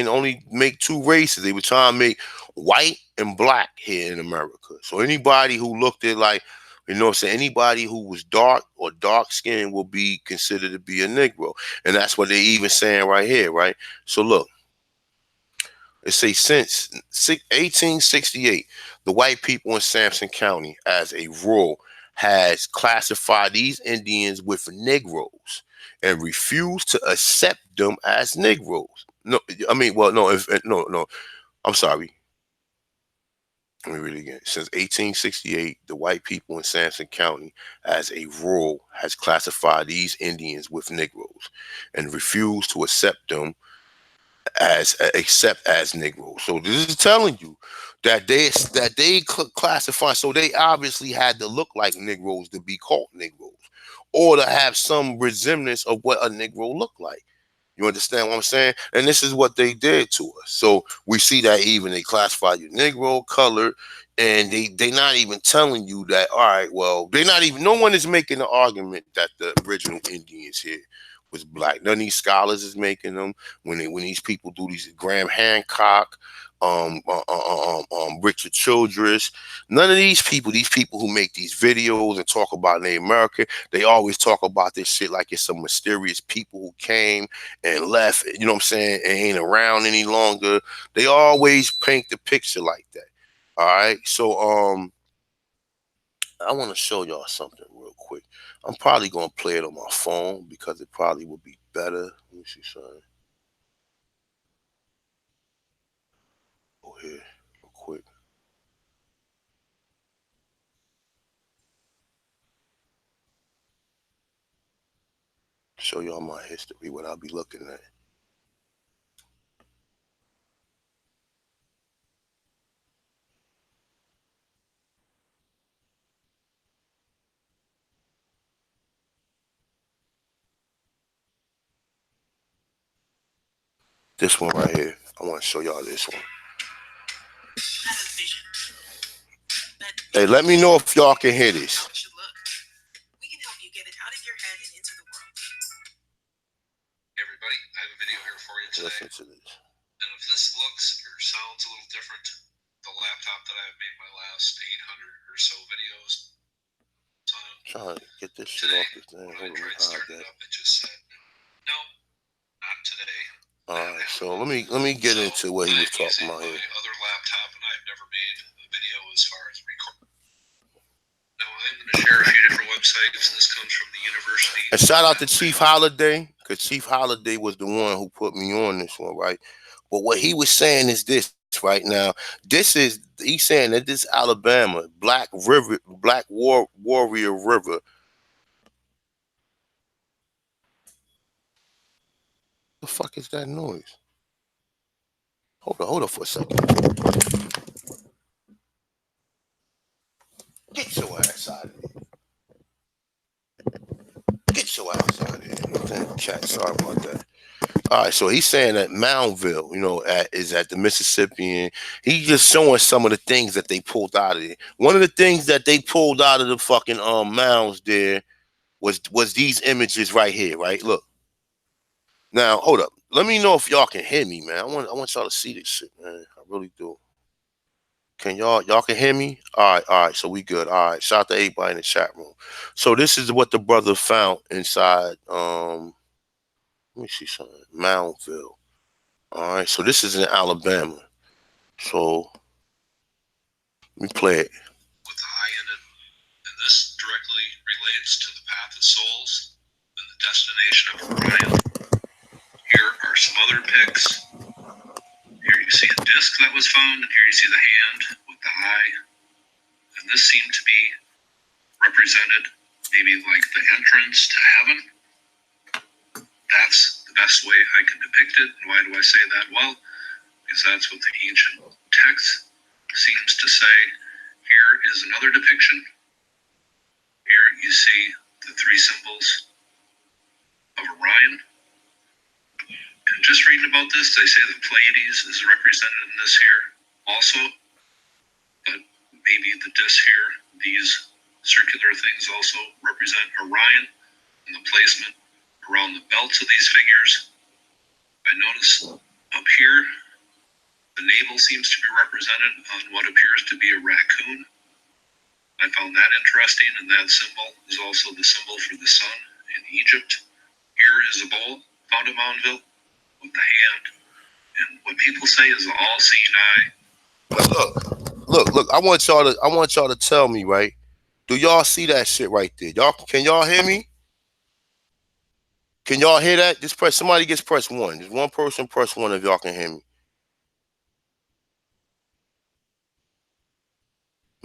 only make two races. They were trying to make white and black here in America. So anybody who looked at like, what I'm saying, anybody who was dark or dark skinned will be considered to be a Negro. And that's what they even saying right here, right? So look, it say since 1868, the white people in Sampson County as a rule has classified these Indians with Negroes and refused to accept them as Negroes. No, I mean, well, no, no, I'm sorry. Let me read it again. Since 1868, the white people in Sampson County, as a rule, has classified these Indians with Negroes and refused to accept them as except as Negroes. So this is telling you that they classify. So they obviously had to look like Negroes to be called Negroes, or to have some resemblance of what a Negro looked like. You understand what I'm saying? And this is what they did to us. So we see that even they classify you Negro, colored, and they not even telling you that, all right, well, they not even, no one is making the argument that the original Indians here was black. None of these scholars is making them. When these people do these, Graham Hancock, Richard Childress, none of these people who make these videos and talk about Native America, they always talk about this shit like it's some mysterious people who came and left, you know what I'm saying, and ain't around any longer. They always paint the picture like that. All right. So I want to show y'all something real quick. I'm probably gonna play it on my phone because it probably would be better. Let me see something. Go here real quick. Show y'all my history, what I'll be looking at. This one right here. I want to show y'all this one. Hey, let me know if y'all can hear this. Everybody, I have a video here for you today. Listen to this. And if this looks or sounds a little different, the laptop that I've made my last 800 or so videos on. Trying to get this shit off this thing. When I tried starting it up, it just said, no, not today. Alright, so let me get into what he was talking about here. Other laptop, and I've never made a video as far as recording. Now I'm going to share a few different websites. This comes from the university. And shout out to Chief Holiday, because Chief Holiday was the one who put me on this one, right? But what he was saying is this right now. He's saying that this Alabama, Black Warrior River. The fuck is that noise? Hold on for a second. Get your ass out of here. Get your ass out of here. Chat, sorry about that. All right, so he's saying that Moundville, is at the Mississippi. He's just showing some of the things that they pulled out of it. One of the things that they pulled out of the fucking mounds there was these images right here, right? Look. Now, hold up. Let me know if y'all can hear me, man. I want y'all to see this shit, man. I really do. Can y'all can hear me? All right. So we good. All right. Shout out to everybody in the chat room. So this is what the brother found inside. Let me see something. Moundville. All right. So this is in Alabama. So let me play it. With the high end, and this directly relates to the path of souls and the destination of Orion. Here are some other pics. Here you see a disc that was found, and here you see the hand with the eye. And this seemed to be represented maybe like the entrance to heaven. That's the best way I can depict it. And why do I say that? Well, because that's what the ancient texts seems to say, here is another depiction. Here you see the three symbols of Orion. And just reading about this, they say the Pleiades is represented in this here also. But maybe the disc here, these circular things also represent Orion, and the placement around the belts of these figures. I notice up here, the navel seems to be represented on what appears to be a raccoon. I found that interesting, and that symbol is also the symbol for the sun in Egypt. Here is a bowl found at Mountainville with the hand, and what people say is the all-seeing eye. Look. I want y'all to tell me, right? Do y'all see that shit right there? Can y'all hear me? Can y'all hear that? Just press. Somebody gets press one. Just one person press one if y'all can hear me.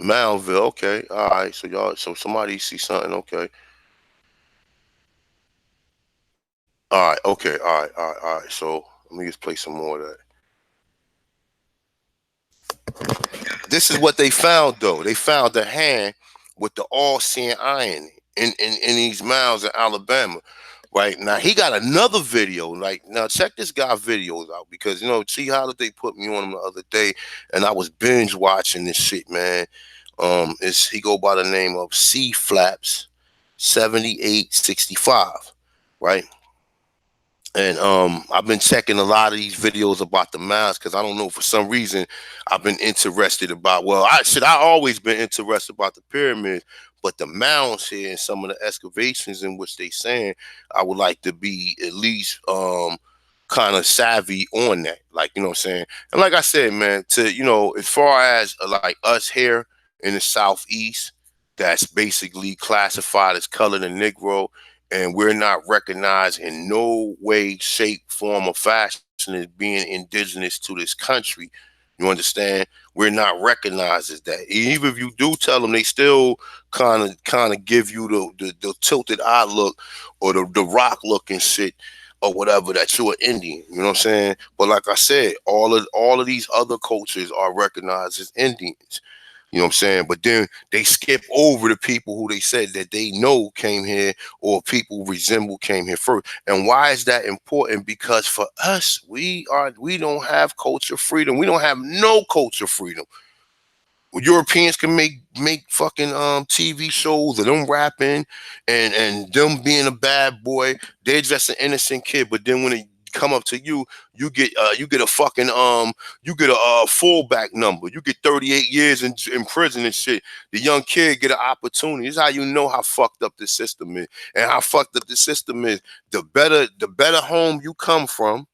Mountville, okay. All right. So somebody see something, okay. All right, okay, all right. So let me just play some more of that. This is what they found, though. They found the hand with the all-seeing eye in these mounds in Alabama. Right now, he got another video. Like, now check this guy videos out, because see how they put me on him the other day, and I was binge watching this shit, man. He go by the name of C Flaps 7865, right? And I've been checking a lot of these videos about the mounds, because I don't know, for some reason I've been interested about. Well, I always been interested about the pyramids, but the mounds here and some of the excavations in which they saying, I would like to be at least kind of savvy on that. Like, you know what I'm saying? And like I said, man, as far as like us here in the Southeast, that's basically classified as colored and Negro, and we're not recognized in no way, shape, form, or fashion as being indigenous to this country. You understand? We're not recognized as that. Even if you do tell them, they still kind of give you the tilted eye look, or the rock look and shit, or whatever, that you're an Indian. You know what I'm saying? But like I said, all of these other cultures are recognized as Indians. You know what I'm saying? But then they skip over the people who they said that they know came here, or people resemble came here first. And why is that important? Because for us, we don't have culture freedom. We don't have no culture freedom. Europeans can make fucking TV shows of them rapping and them being a bad boy. They're just an innocent kid. But then when it come up to you, you get a fucking you get a fullback number. You get 38 years in prison and shit. The young kid get an opportunity. This is how you know how fucked up the system is. And how fucked up the system is, the better home you come from,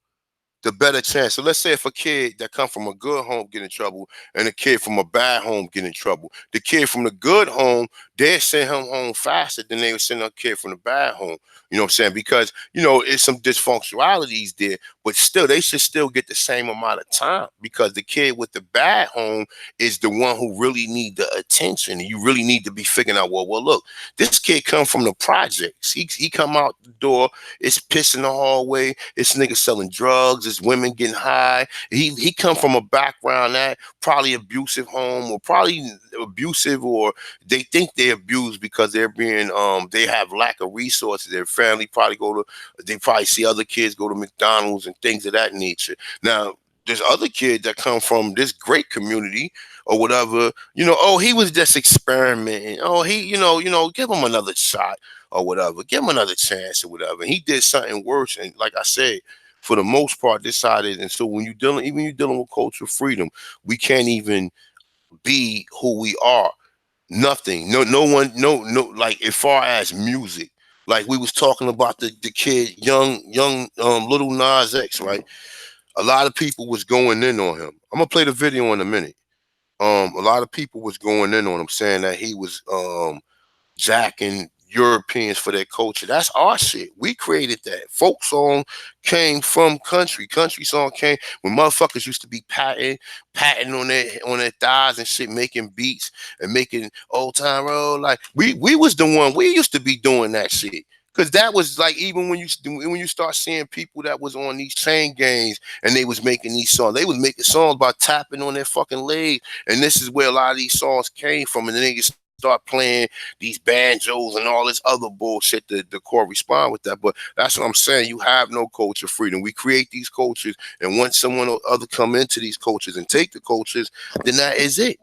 the better chance. So let's say if a kid that come from a good home get in trouble, and a kid from a bad home get in trouble, the kid from the good home, they send him home faster than they would send a kid from the bad home. You know what I'm saying? Because, it's some dysfunctionalities there, but still, they should still get the same amount of time, because the kid with the bad home is the one who really need the attention. And you really need to be figuring out, well, look, this kid come from the projects. He come out the door, it's piss in the hallway, it's niggas selling drugs, it's women getting high. He come from a background that probably abusive home, or probably abusive, or they think they're abused because they're being they have lack of resources. Their family they probably see other kids go to McDonald's and things of that nature. Now, there's other kids that come from this great community or whatever, oh, he was just experimenting. Oh, he, give him another shot or whatever. Give him another chance or whatever. And he did something worse. And like I said, for the most part, decided. And so when you're dealing with cultural freedom, we can't even be who we are. Nothing. No one, no, like, as far as music, like we was talking about the kid, young Little Nas X, right? A lot of people was going in on him. I'm gonna play the video in a minute. A lot of people was going in on him, saying that he was jacking Europeans for their culture. That's our shit. We created that. Folk song came from country. Country song came when motherfuckers used to be patting on their thighs and shit, making beats and making old time road. Like we was the one. We used to be doing that shit. Cause that was like, even when you start seeing people that was on these chain gangs and they was making these songs, they was making songs by tapping on their fucking leg, and this is where a lot of these songs came from. And then they just start playing these banjos and all this other bullshit to correspond with that. But that's what I'm saying. You have no culture freedom. We create these cultures, and once someone or other come into these cultures and take the cultures, then that is it.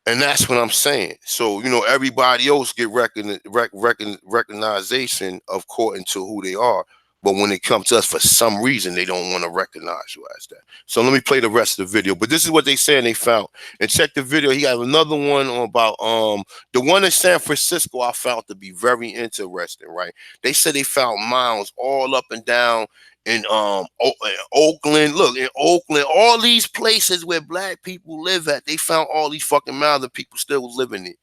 And that's what I'm saying. So, everybody else get recognition according to who they are. But when it comes to us, for some reason, they don't want to recognize you as that. So let me play the rest of the video. But this is what they saying they found. And check the video. He got another one on about the one in San Francisco I found to be very interesting, right? They said they found mounds all up and down in Oakland. Look, in Oakland, all these places where black people live at, they found all these fucking mounds and people still was living in.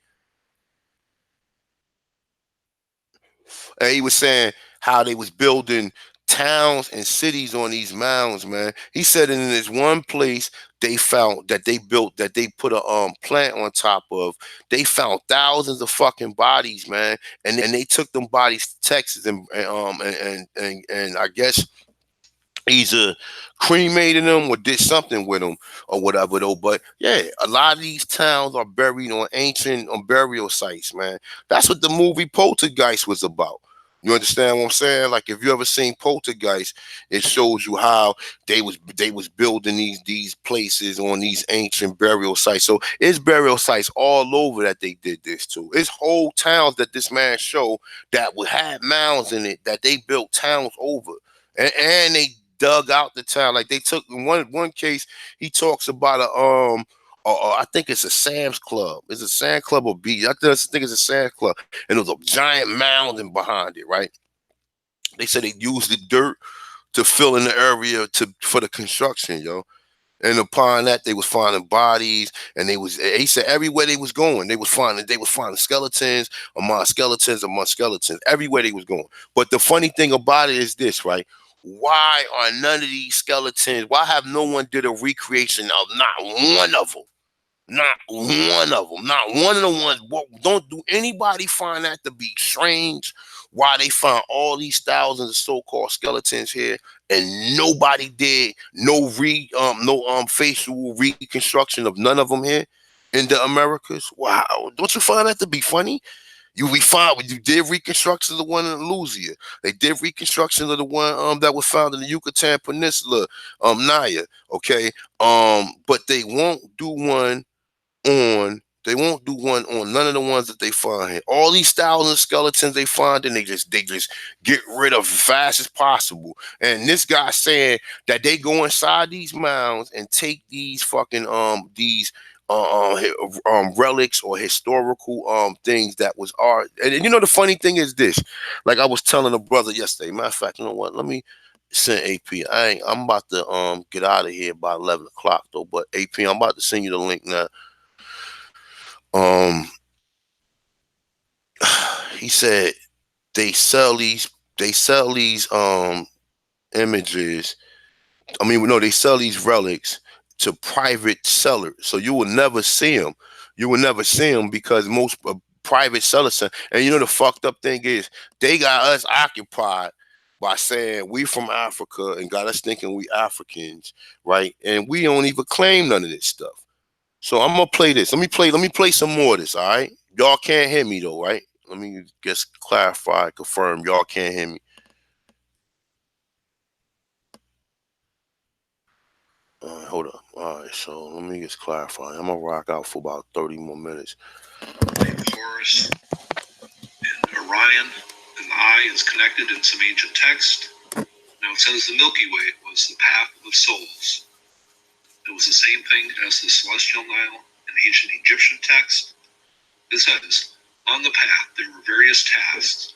And he was saying how they was building towns and cities on these mounds, man. He said in this one place they found that they put a plant on top of. They found thousands of fucking bodies, man, and they took them bodies to Texas and I guess either cremated them or did something with them or whatever though. But yeah, a lot of these towns are buried on ancient burial sites, man. That's what the movie Poltergeist was about. You understand what I'm saying? Like, if you ever seen Poltergeist, it shows you how they was building these places on these ancient burial sites. So it's burial sites all over that they did this to. It's whole towns that this man showed that would have mounds in it that they built towns over, and they dug out the town. Like, they took one case. He talks about I think it's a Sam's Club. It's a Sam's Club or B. I think it's a Sam's Club, and there was a giant mountain behind it. Right? They said they used the dirt to fill in the area for the construction, yo. And upon that, they was finding bodies, and he said everywhere they was going, they was finding skeletons among skeletons among skeletons, everywhere they was going. But the funny thing about it is this, right? Why are none of these skeletons, why have no one did a recreation of not one of them? Not one of them. Not one of the ones. Don't do anybody find that to be strange? Why they found all these thousands of so-called skeletons here, and nobody did no facial reconstruction of none of them here in the Americas? Wow, don't you find that to be funny? You did reconstruction of the one in Louisiana. They did reconstruction of the one that was found in the Yucatan Peninsula, Naya. Okay, but they won't do one on none of the ones that they find here. All these thousands of skeletons they find, and they just get rid of as fast as possible. And this guy saying that they go inside these mounds and take these fucking relics or historical things that was art. And the funny thing is this, like I was telling a brother yesterday. Matter of fact, you know what? Let me send AP. I'm about to get out of here by 11 o'clock though. But AP, I'm about to send you the link now. He said they sell these images. I mean, no, they sell these relics to private sellers, so you will never see them. You will never see them because most private sellers. And the fucked up thing is they got us occupied by saying we from Africa and got us thinking we Africans, right? And we don't even claim none of this stuff. So I'm gonna play this. Let me play some more of this. All right, y'all can't hear me though, right? Let me just clarify, confirm y'all can't hear me. Hold up. All right, so let me just clarify. I'm gonna rock out for about 30 more minutes. Horus and Orion, and the eye is connected in some ancient text. Now it says the Milky Way was the path of souls. It was the same thing as the celestial Nile in ancient Egyptian text. It says, on the path there were various tasks,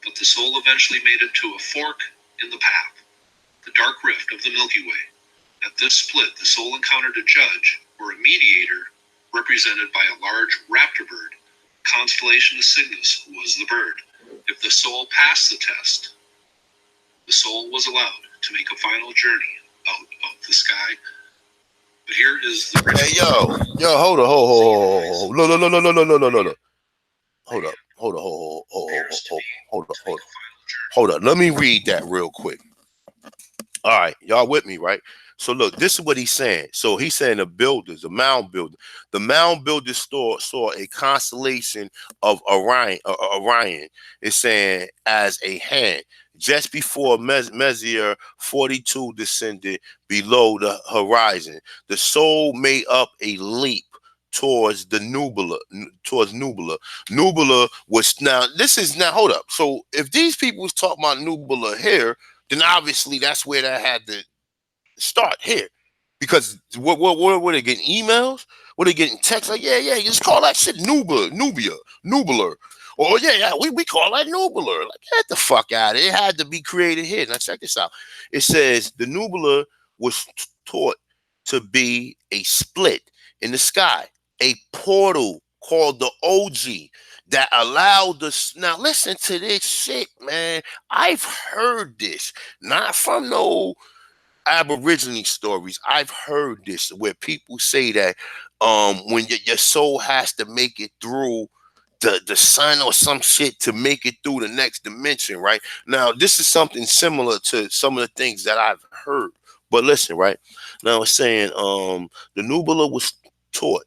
but the soul eventually made it to a fork in the path, the dark rift of the Milky Way. At this split, the soul encountered a judge or a mediator represented by a large raptor bird. Constellation of Cygnus was the bird. If the soul passed the test, the soul was allowed to make a final journey out of the sky. But here is the hey, hold on, hold. No. Hold up. hold up. Let me read that real quick. All right, y'all with me, right? So look, this is what he's saying. So he's saying the mound builder, saw a constellation of Orion. It's saying as a hand just before Messier 42 descended below the horizon. The soul made up a leap towards the Nubula, Nubula was now. This is now. Hold up. So if these people was talking about Nubula here, then obviously that's where that had to start here. Because what were they getting emails? Were they getting texts like, yeah, you just call that shit Nubular. Or yeah, we call that Nubular. Like, get the fuck out of it. It had to be created here. Now check this out. It says the Nubular was taught to be a split in the sky, a portal called the OG that allowed us. Now listen to this shit, man. I've heard this, not from no Aborigine stories. I've heard this where people say that when your soul has to make it through the sun or some shit to make it through the next dimension, right? Now, this is something similar to some of the things that I've heard. But listen, right? Now it's saying the Nubula was taught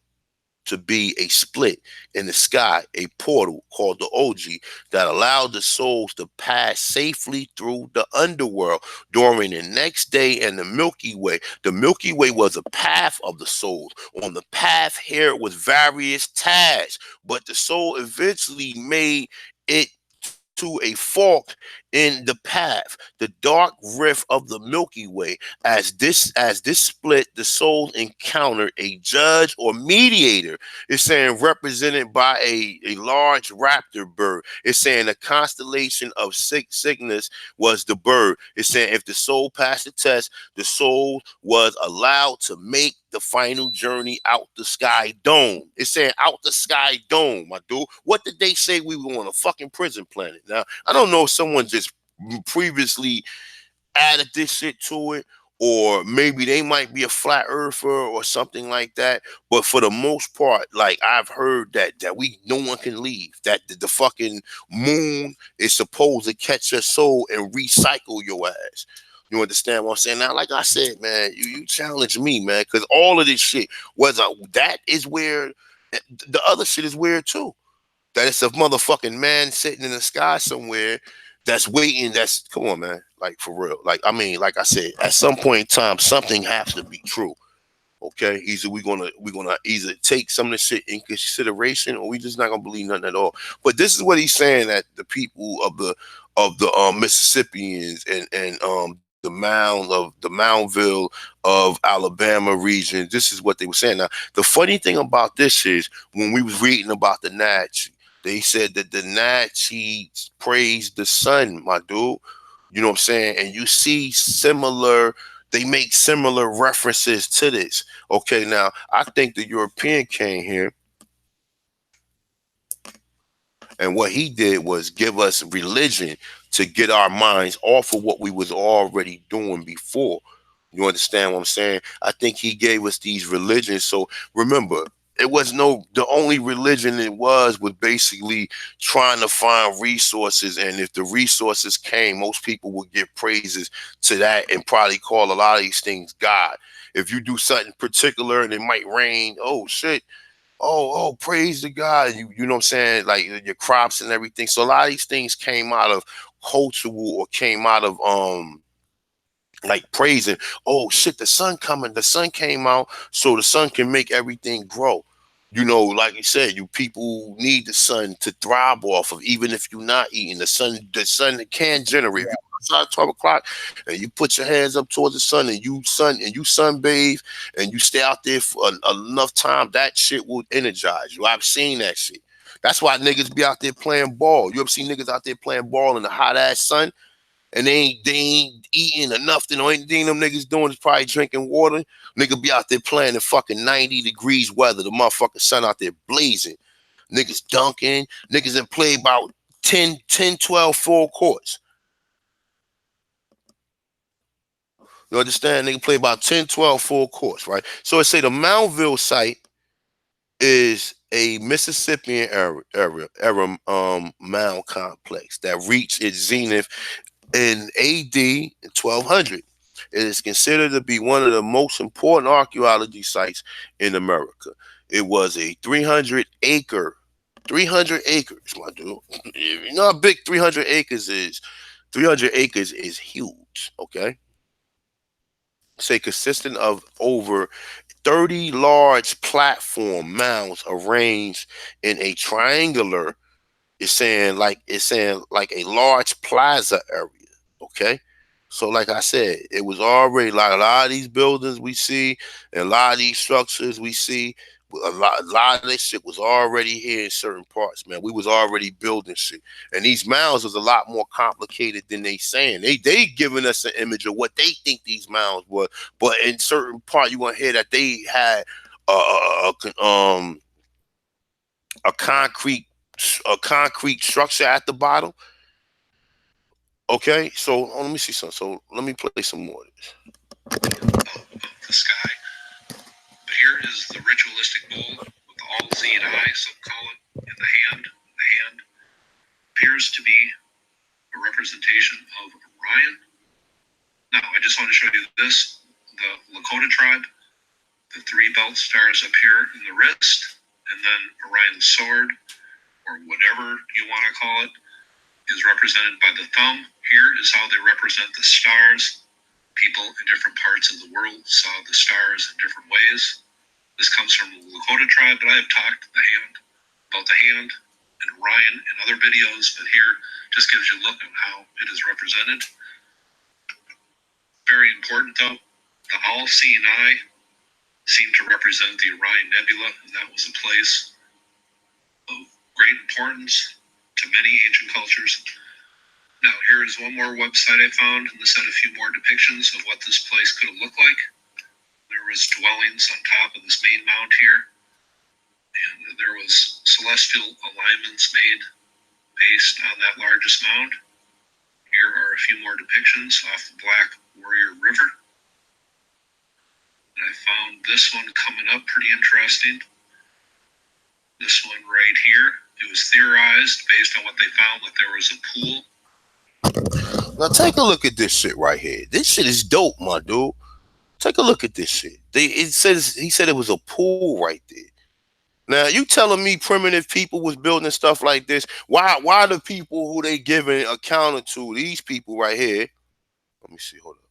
to be a split in the sky, a portal called the OG that allowed the souls to pass safely through the underworld during the next day and the Milky Way. The Milky Way was a path of the souls. On the path here was various tasks, but the soul eventually made it to a fork in the path, the dark rift of the Milky Way. As this split, the souls encountered a judge or mediator. It's saying represented by a large raptor bird. It's saying the constellation of Cygnus was the bird. It's saying if the soul passed the test, the soul was allowed to make the final journey out the sky dome. It's saying out the sky dome, my dude. What did they say we were on a fucking prison planet? Now, I don't know if someone just previously added this shit to it, or maybe they might be a flat earther or something like that. But for the most part, like I've heard that no one can leave. That the fucking moon is supposed to catch your soul and recycle your ass. You understand what I'm saying? Now, like I said, man, you challenge me, man, because all of this shit, that is where the other shit is weird too. That it's a motherfucking man sitting in the sky somewhere that's waiting. That's come on, man. Like for real. Like I mean, like I said, at some point in time, something has to be true. Okay, either we're gonna either take some of the shit in consideration, or we just not gonna believe nothing at all. But this is what he's saying, that the people of the Mississippians and the Moundville of Alabama region. This is what they were saying. Now, the funny thing about this is when we was reading about the Natchez, they said that the Natchez praised the sun, my dude. You know what I'm saying? And you see they make similar references to this. Okay, now I think the European came here, and what he did was give us religion to get our minds off of what we was already doing before. You understand what I'm saying? I think he gave us these religions. So remember, the only religion it was basically trying to find resources. And if the resources came, most people would give praises to that and probably call a lot of these things God. If you do something particular and it might rain, oh shit, oh, praise to God. You know what I'm saying? Like your crops and everything. So a lot of these things came out of cultural, or came out of like praising. Oh shit, the sun came out, so the sun can make everything grow. You know, like you said, you people need the sun to thrive off of, even if you're not eating. The sun can generate. If you outside 12 o'clock and you put your hands up towards the sun and you sunbathe and you stay out there for enough time, that shit will energize you. I've seen that shit. That's why niggas be out there playing ball. You ever see niggas out there playing ball in the hot ass sun? And they ain't eating enough. The only thing them niggas doing is probably drinking water. Nigga be out there playing in fucking 90 degrees weather. The motherfucking sun out there blazing. Niggas dunking. Niggas have played about 10, 12 full courts. You understand? Nigga play about 10, 12 full courts, right? So I say the Moundville site is a Mississippian era mound complex that reached its zenith in AD 1200. It is considered to be one of the most important archaeology sites in America. It was a 300 acres, my dude. You know how big 300 acres is? 300 acres is huge, okay? Say consisting of over 30 large platform mounds arranged in a triangular, it's saying like a large plaza area. Okay. So like I said, it was already like a lot of these buildings we see and a lot of these structures we see. A lot of this shit was already here in certain parts, man. We was already building shit, and these mounds was a lot more complicated than they saying. They giving us an image of what they think these mounds were, but in certain part you want to hear that they had a concrete structure at the bottom. Okay, so let me see something. So let me play some more of this. The sky. But here is the ritualistic bowl with the all-seeing eye, some call it, in the hand. The hand appears to be a representation of Orion. Now, I just want to show you this. The Lakota tribe, the three belt stars up here in the wrist, and then Orion's sword, or whatever you want to call it, is represented by the thumb. Here is how they represent the stars. People in different parts of the world saw the stars in different ways. This comes from the Lakota tribe, but I have talked about the hand and Orion in other videos, but here just gives you a look at how it is represented. Very important though, the all-seeing eye seemed to represent the Orion Nebula, and that was a place of great importance to many ancient cultures. Now, here is one more website I found, and this had a few more depictions of what this place could have looked like. There was dwellings on top of this main mound here, and there was celestial alignments made based on that largest mound. Here are a few more depictions off the Black Warrior River. And I found this one coming up pretty interesting. This one right here, it was theorized based on what they found that there was a pool. Now take a look at this shit right here. This shit is dope, my dude. Take a look at this shit. He said it was a pool right there. Now you telling me primitive people was building stuff like this? Why the people who they giving accounted to, these people right here? Let me see. Hold up.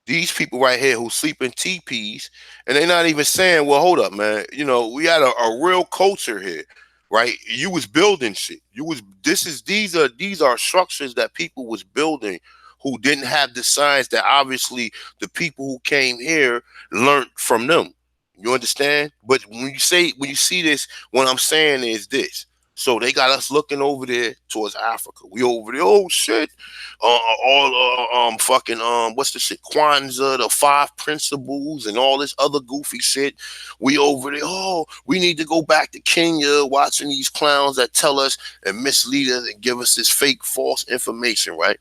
These people right here who sleep in teepees, and they're not even saying, well, hold up, man. You know, we had a real culture here, right? You was building shit. These are structures that people was building who didn't have the science that obviously the people who came here learned from them. You understand? But when you see this, what I'm saying is this. So they got us looking over there towards Africa. We over there, oh shit, fucking what's the shit? Kwanzaa, the five principles, and all this other goofy shit. We over there, oh, we need to go back to Kenya, watching these clowns that tell us and mislead us and give us this fake, false information, right?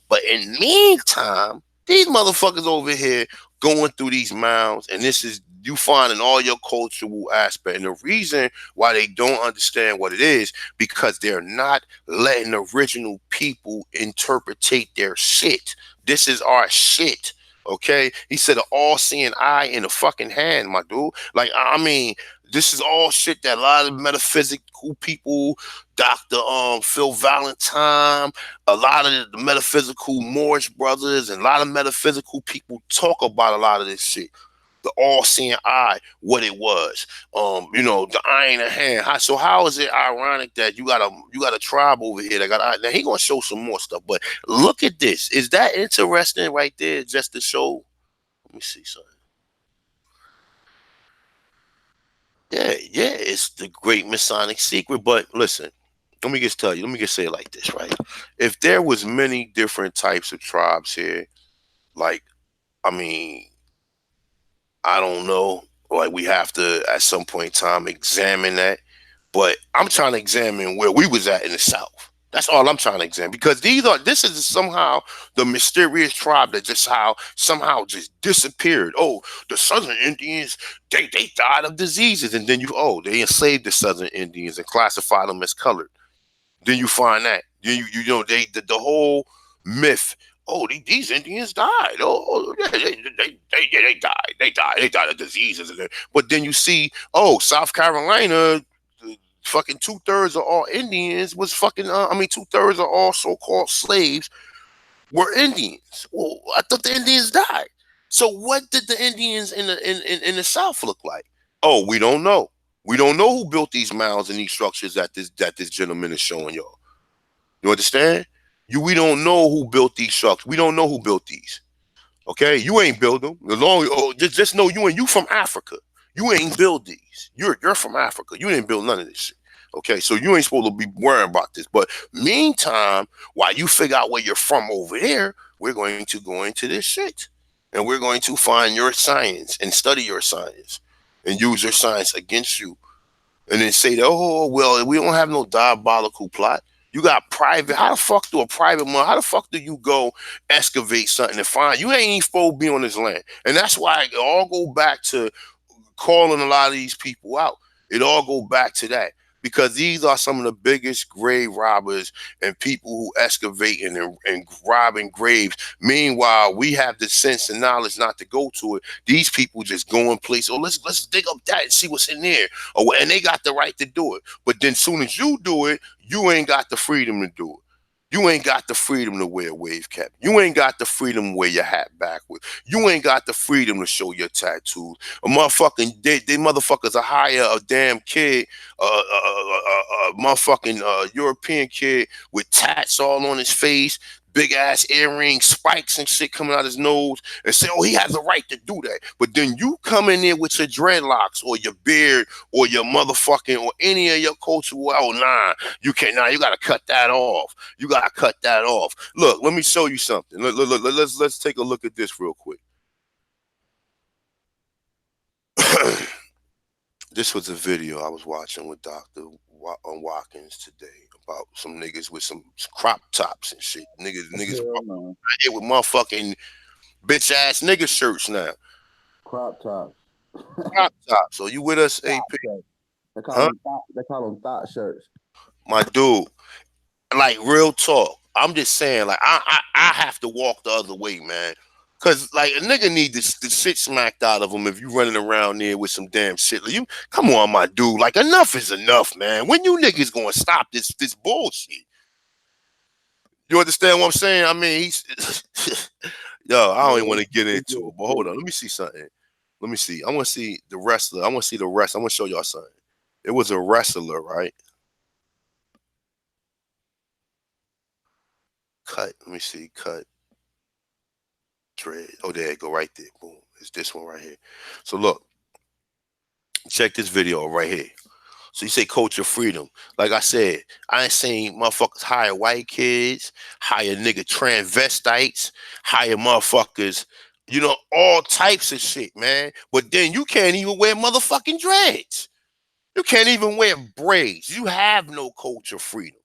But in the meantime, these motherfuckers over here going through these mounds, and this is you find in all your cultural aspect. And the reason why they don't understand what it is, because they're not letting the original people interpretate their shit. This is our shit. Okay? He said an all-seeing eye in the fucking hand, my dude. Like, I mean, this is all shit that a lot of metaphysical people, Dr. Phil Valentine, a lot of the metaphysical Moorish brothers, and a lot of metaphysical people talk about a lot of this shit. The all-seeing eye, what it was. The eye in the hand. So how is it ironic that you got a tribe over here that got eye? Now he gonna show some more stuff, but look at this. Is that interesting right there? Just to show. Let me see something. Yeah, it's the great Masonic secret. But listen, let me just tell you. Let me just say it like this, right? If there was many different types of tribes here, like, I mean, I don't know. Like we have to at some point in time examine that. But I'm trying to examine where we was at in the South. That's all I'm trying to examine, because this is somehow the mysterious tribe that just somehow just disappeared. Oh, the Southern Indians, they died of diseases, and then they enslaved the Southern Indians and classified them as colored. Then you find that you know the whole myth. Oh, these Indians died. Yeah, they died. They died of diseases. But then you see, South Carolina, fucking 2/3 of all Indians was fucking. 2/3 of all so-called slaves were Indians. Well, I thought the Indians died. So what did the Indians in the South look like? Oh, we don't know. We don't know who built these mounds and these structures that this gentleman is showing y'all. You understand? We don't know who built these structures. We don't know who built these. Okay, you ain't build them. Just know you from Africa. You ain't build these. You're from Africa. You didn't build none of this shit. Okay, so you ain't supposed to be worrying about this. But meantime, while you figure out where you're from over there, we're going to go into this shit, and we're going to find your science and study your science and use your science against you, and then say that, oh well, we don't have no diabolical plot. You got private. How the fuck do a private money? How the fuck do you go excavate something and find? You ain't even supposed to be on this land, and that's why it all go back to calling a lot of these people out. It all go back to that, because these are some of the biggest grave robbers and people who excavate and robbing graves. Meanwhile, we have the sense and knowledge not to go to it. These people just go in place. Oh, let's dig up that and see what's in there. And they got the right to do it. But then, soon as you do it, you ain't got the freedom to do it. You ain't got the freedom to wear a wave cap. You ain't got the freedom to wear your hat backwards. You ain't got the freedom to show your tattoos. A motherfucking they motherfuckers are hire a damn kid, motherfucking European kid with tats all on his face, big ass earrings, spikes and shit coming out his nose, and say, oh, he has a right to do that. But then you come in there with your dreadlocks or your beard or your motherfucking or any of your culture. Well, nah, you can't. Nah, you gotta cut that off. You gotta cut that off. Look, let me show you something. Look, let's take a look at this real quick. This was a video I was watching with Dr. Watkins today about some niggas with some crop tops and shit. Niggas here with motherfucking bitch ass nigga shirts now. Crop tops. Crop tops. So you with us, AP? They call them thought shirts. My dude, like real talk. I'm just saying, like I have to walk the other way, man. Cause like a nigga need the shit smacked out of him if you running around there with some damn shit. Like, you come on, my dude. Like enough is enough, man. When you niggas gonna stop this bullshit? You understand what I'm saying? I mean, he's yo. I don't even want to get into it, but hold on. Let me see something. Let me see. I want to see the wrestler. I want to see the rest. I want to show y'all something. It was a wrestler, right? Cut. Let me see. Cut. Dread. Oh, there you go. Right there. Boom. It's this one right here. So look. Check this video right here. So you say culture freedom. Like I said, I ain't saying motherfuckers hire white kids, hire nigga transvestites, hire motherfuckers, all types of shit, man. But then you can't even wear motherfucking dreads. You can't even wear braids. You have no culture freedom.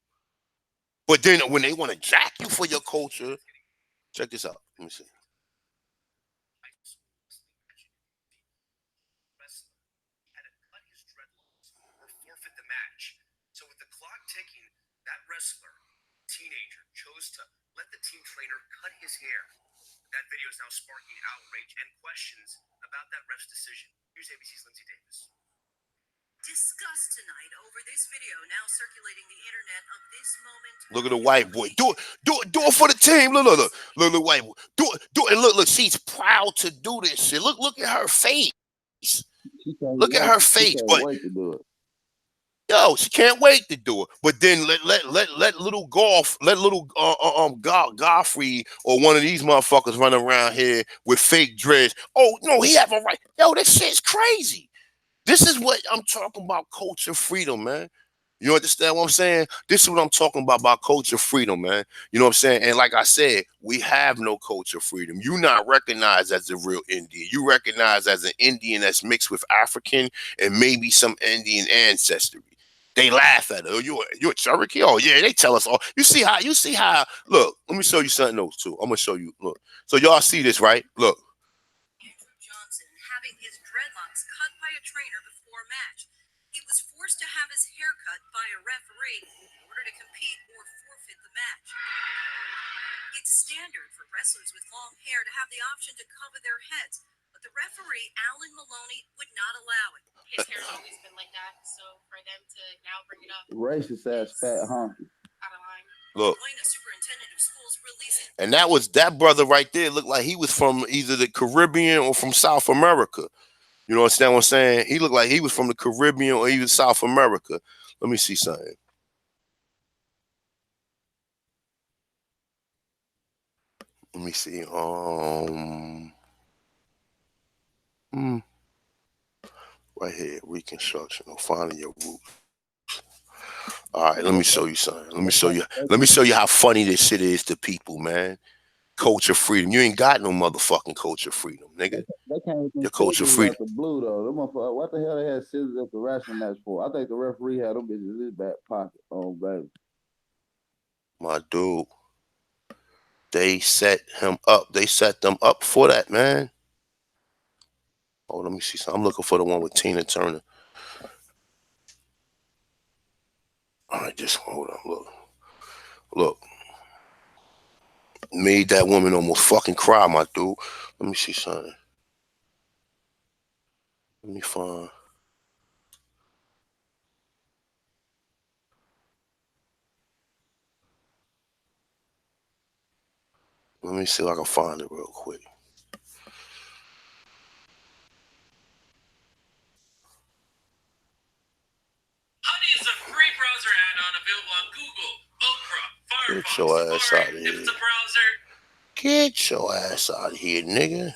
But then when they want to jack you for your culture, check this out. Let me see. Teenager chose to let the team trainer cut his hair. That video is now sparking outrage and questions about that ref's decision. Here's ABC's Lindsay Davis. Discussed tonight over this video now circulating the internet of this moment. Look at the white boy. Do it for the team. Look, the white boy. Do it. And look, she's proud to do this shit. Look at her face. Look at her face. But wait to do it. Yo, she can't wait to do it. But then let little Godfrey or one of these motherfuckers run around here with fake dreads. Oh no, he have a right. Yo, this shit's crazy. This is what I'm talking about, culture freedom, man. You understand what I'm saying? This is what I'm talking about culture freedom, man. You know what I'm saying? And like I said, we have no culture freedom. You're not recognized as a real Indian. You recognize as an Indian that's mixed with African and maybe some Indian ancestry. They laugh at her. Oh, you a Cherokee? Oh yeah, they tell us all. You see how look, let me show you something else too. I'm gonna show you. Look. So y'all see this, right? Look. Andrew Johnson having his dreadlocks cut by a trainer before a match. He was forced to have his hair cut by a referee in order to compete or forfeit the match. It's standard for wrestlers with long hair to have the option to cover their heads, but the referee, Alan Maloney, would not allow it. His hair's always been like that, so for them to now bring it up, Racist ass fat honky. out of line. Look. Elena, superintendent of schools, releasing. And that brother right there looked like he was from either the Caribbean or from South America. You know what I'm saying? He looked like he was from the Caribbean or even South America. Let me see something. Let me see. Right here, reconstruction or finding your roots. All right, let me show you something. Let me show you how funny this shit is to people, man. Culture freedom. You ain't got no motherfucking culture freedom, nigga. They can't Your culture freedom. The blue though. Them motherfuckers, what the hell they had scissors at the wrestling match for? I think the referee had them bitches in his back pocket. Oh baby. My dude. They set him up. They set them up for that, man. Oh, let me see something. I'm looking for the one with Tina Turner. All right, just hold on. Look. Made that woman almost fucking cry, my dude. Let me see something. Let me find. Let me see if I can find it real quick. Honey is a free browser add-on available on Google, Opera, Firefox, Get your ass Safari. out of If here. it's a browser, Get your ass out of here, nigga.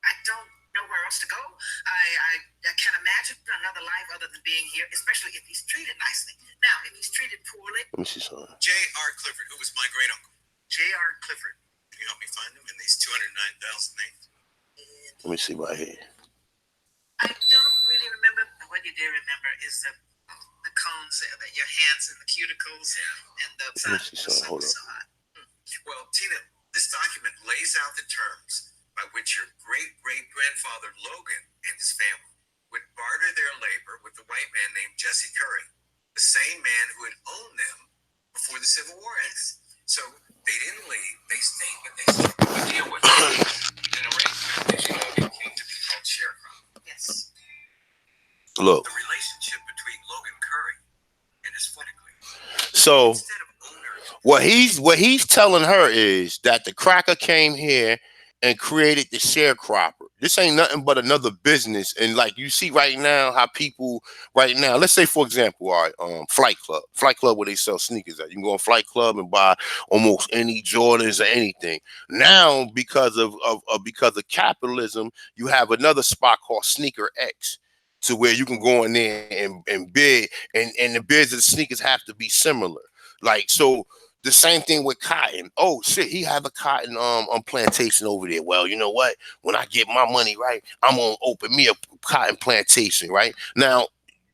I don't know where else to go. I can't imagine another life other than being here, especially if he's treated nicely. Now, if he's treated poorly. Let me see something. J.R. Clifford, who was my great uncle. J.R. Clifford. Can you help me find him in these 209,000 names? Let me see right here. I don't really remember. What you do remember is the cones, your hands and the cuticles and the. Let me see something. Hold up. Well, Tina, this document lays out the terms by which your great-great-grandfather Logan and his family would barter their labor with the white man named Jesse Curry, the same man who had owned them before the Civil War ended. So they didn't leave, they stayed, but they struck a deal with them. An arrangement which came to be called sharecropping. Yes. Look. The relationship between Logan Curry and his politically. So Instead of owners, what he's telling her is that the cracker came here and created the sharecropper. This ain't nothing but another business. And like you see right now, how people right now, let's say for example, all right, Flight Club where they sell sneakers at. You can go on Flight Club and buy almost any Jordans or anything. Now, because of capitalism, you have another spot called Sneaker X, to where you can go in there and bid, and the bids of the sneakers have to be similar. Like, so the same thing with cotton. Oh shit, he have a cotton plantation over there. Well, you know what? When I get my money right, I'm gonna open me a cotton plantation, right? Now,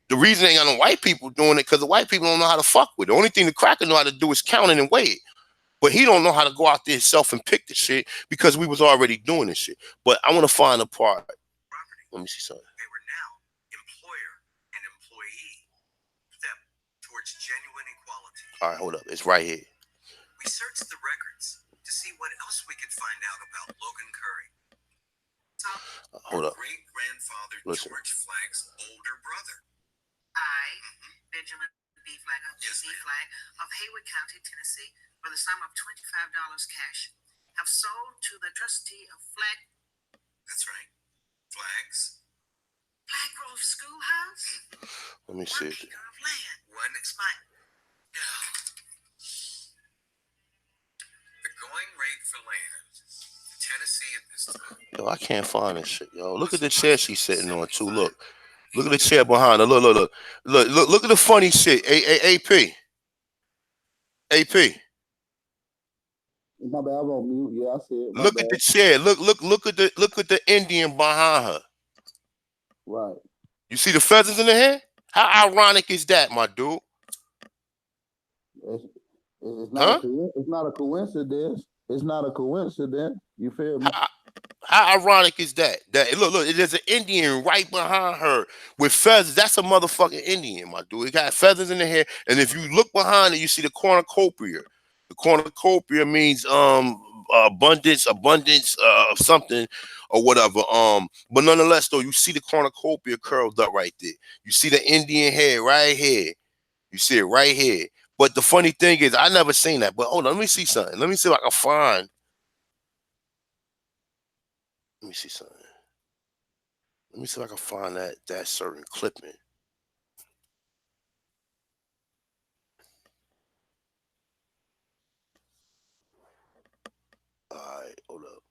the reason ain't got no white people doing it because the white people don't know how to fuck with it. The only thing the cracker know how to do is count it and weigh it. But he don't know how to go out there himself and pick the shit because we was already doing this shit. But I want to find a part. Let me see something. they were now employer and employee. Step towards genuine equality. All right, hold up. It's right here. We searched the records to see what else we could find out about Logan Curry. Hold up. Great-grandfather Listen. George Flagg's older brother. I, Benjamin B. Flagg, Yes, B. ma'am. Flagg of Haywood County, Tennessee, for the sum of $25 cash, have sold to the trustee of Flagg That's right. Flags. Grove Schoolhouse Let me 1 see. acre of land. One It's mine. No. The going rate for land in Tennessee at this time. Yo, I can't find this shit, yo. Look at the chair she's sitting on too. Look at the chair behind her. Look at the funny shit. AP. My bad, I'm on mute. Yeah, I see it. My Look bad. at the chair. Look at the Indian behind her. Right. You see the feathers in the hair? How ironic is that, my dude? It's not it's not a coincidence. It's not a coincidence. You feel me? How ironic is that? That look, there's an Indian right behind her with feathers. That's a motherfucking Indian, my dude. It got feathers in the hair, and if you look behind it, you see the cornucopia. The cornucopia means abundance of something or whatever. But nonetheless, though, you see the cornucopia curled up right there. You see the Indian hair right here. You see it right here. But the funny thing is, I never seen that. But hold on, let me see something. Let me see if I can find. Let me see something. Let me see if I can find that certain clipping. All right, hold up.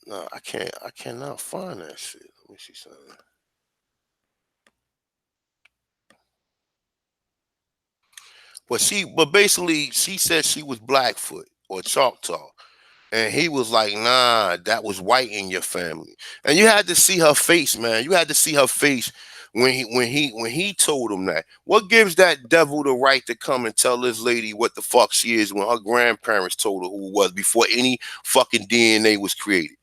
No, I cannot find that shit. Let me see something. But basically, she said she was Blackfoot or Choctaw. And he was like, nah, that was white in your family. And you had to see her face, man. You had to see her face when he told him that. What gives that devil the right to come and tell this lady what the fuck she is when her grandparents told her who it was before any fucking DNA was created?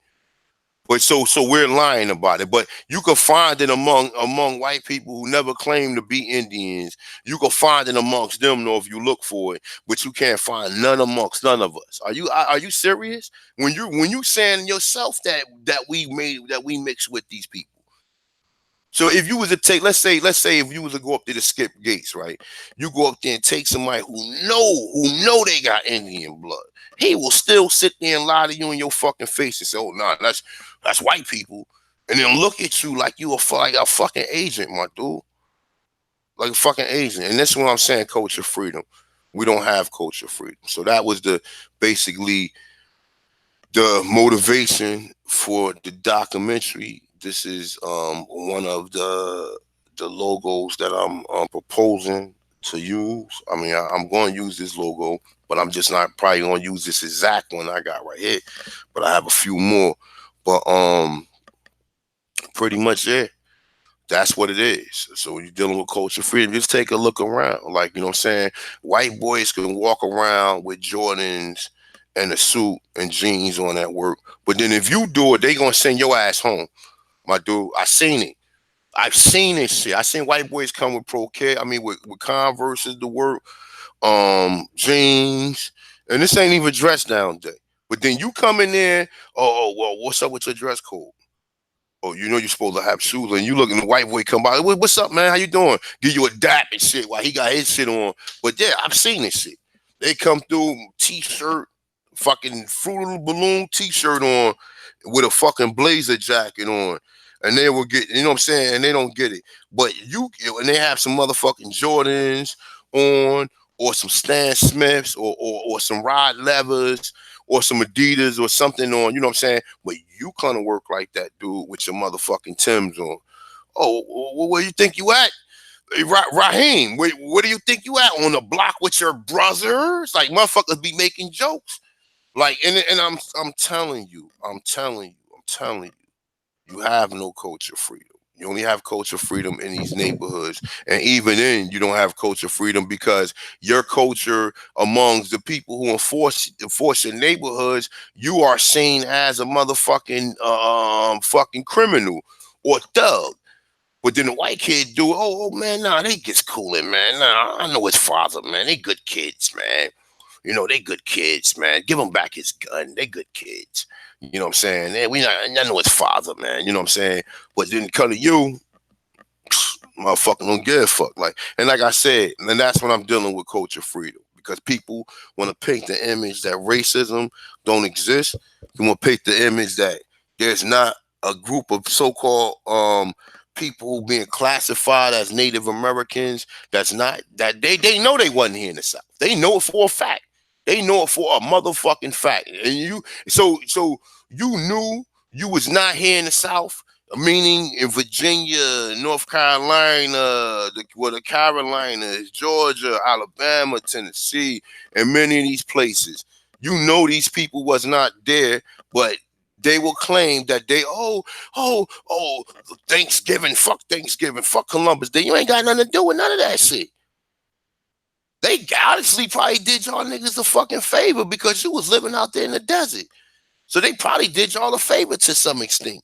But so we're lying about it. But you can find it among white people who never claim to be Indians. You can find it amongst them, though, if you look for it. But you can't find none amongst none of us. Are you serious? When you saying yourself that we mix with these people. So if you was to take, let's say if you was to go up there to Skip Gates, right? You go up there and take somebody who know they got Indian blood. He will still sit there and lie to you in your fucking face and say, "Oh, nah, that's white people," and then look at you like you a fucking agent, my dude, like a fucking agent. And that's what I'm saying, culture freedom. We don't have culture freedom. So that was basically the motivation for the documentary. This is one of the logos that I'm proposing to use. I mean, I'm going to use this logo, but I'm just not probably going to use this exact one I got right here. But I have a few more. But pretty much that's what it is. So you're dealing with culture freedom. Just take a look around. Like, you know what I'm saying? White boys can walk around with Jordans and a suit and jeans on at work. But then if you do it, they going to send your ass home. My dude, I seen it. I've seen this shit. I seen white boys come with with Converses to work, jeans, and this ain't even dress down day. But then you come in there, oh well, what's up with your dress code? Oh, you know you're supposed to have shoes, and you look, and the white boy come by. What's up, man? How you doing? Give you a dap and shit while he got his shit on. But yeah, I've seen this shit. They come through, t-shirt, fucking Fruit of the Balloon t-shirt on, with a fucking blazer jacket on, and they will get, you know what I'm saying, and they don't get it. But and they have some motherfucking Jordans on, or some Stan Smiths, or some Rod Levers, or some Adidas or something on, you know what I'm saying? But you kind of work like that, dude, with your motherfucking Timbs on. Oh, where you think you at? Raheem, where do you think you at? On the block with your brothers? Like, motherfuckers be making jokes. Like, and I'm telling you, you have no culture freedom. You only have culture freedom in these neighborhoods. And even then, you don't have culture freedom because your culture amongst the people who enforce your neighborhoods, you are seen as a motherfucking fucking criminal or thug. But then the white kid do, oh man, nah, they get schooling, man. Nah, I know his father, man. They good kids, man. You know, they good kids, man. Give him back his gun. They good kids. You know what I'm saying? I know his father, man. You know what I'm saying? But then come to you, motherfucker don't give a fuck. And like I said, and that's when I'm dealing with culture freedom. Because people want to paint the image that racism don't exist. They want to paint the image that there's not a group of so-called people being classified as Native Americans that they know they wasn't here in the South. They know it for a fact. They know it for a motherfucking fact. And you knew you was not here in the South, meaning in Virginia, North Carolina, the Carolinas, Georgia, Alabama, Tennessee, and many of these places. You know these people was not there, but they will claim that Thanksgiving, fuck Columbus Day. You ain't got nothing to do with none of that shit. They honestly probably did y'all niggas a fucking favor because you was living out there in the desert. So they probably did y'all a favor to some extent.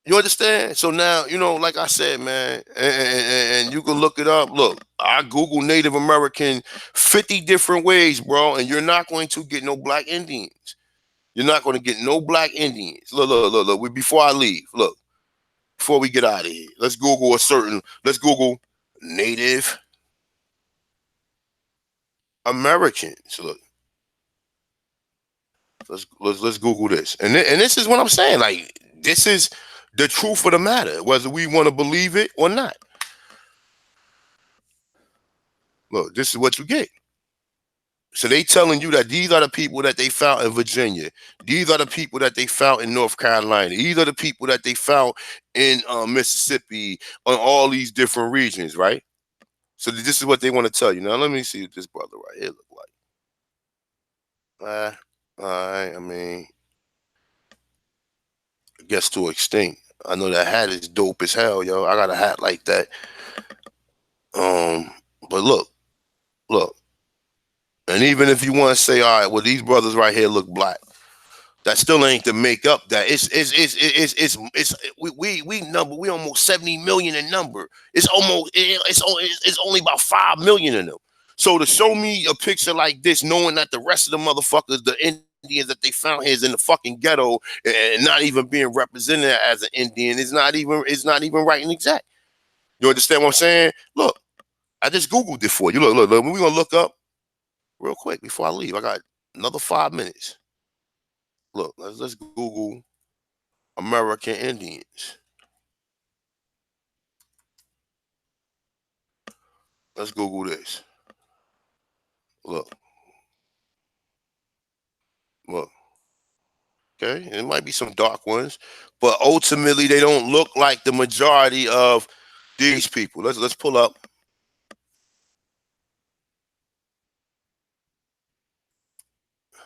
You understand? So now, like I said, man, and you can look it up. Look, I Google Native American 50 different ways, bro, and you're not going to get no black Indians. You're not going to get no black Indians. Look. Before I leave, look, before we get out of here, let's Google Native Americans. Look. Let's Google this. And this is what I'm saying. Like, this is the truth of the matter, whether we want to believe it or not. Look, this is what you get. So they telling you that these are the people that they found in Virginia. These are the people that they found in North Carolina. These are the people that they found in Mississippi, on all these different regions, right? So this is what they want to tell you. Now, let me see what this brother right here look like. All right, I mean, I guess to extinct. I know that hat is dope as hell, yo. I got a hat like that. But look. And even if you want to say, all right, well, these brothers right here look black, that still ain't to make up that. We almost 70 million in number. It's only about 5 million in them. So to show me a picture like this, knowing that the rest of the motherfuckers, the Indians that they found here is in the fucking ghetto and not even being represented as an Indian, it's not even right and exact. You understand what I'm saying? Look, I just Googled it for you. Look, we're gonna look up real quick before I leave. I got another 5 minutes. Look, let's Google American Indians. Let's Google this. Look. Okay, it might be some dark ones, but ultimately they don't look like the majority of these people. Let's pull up.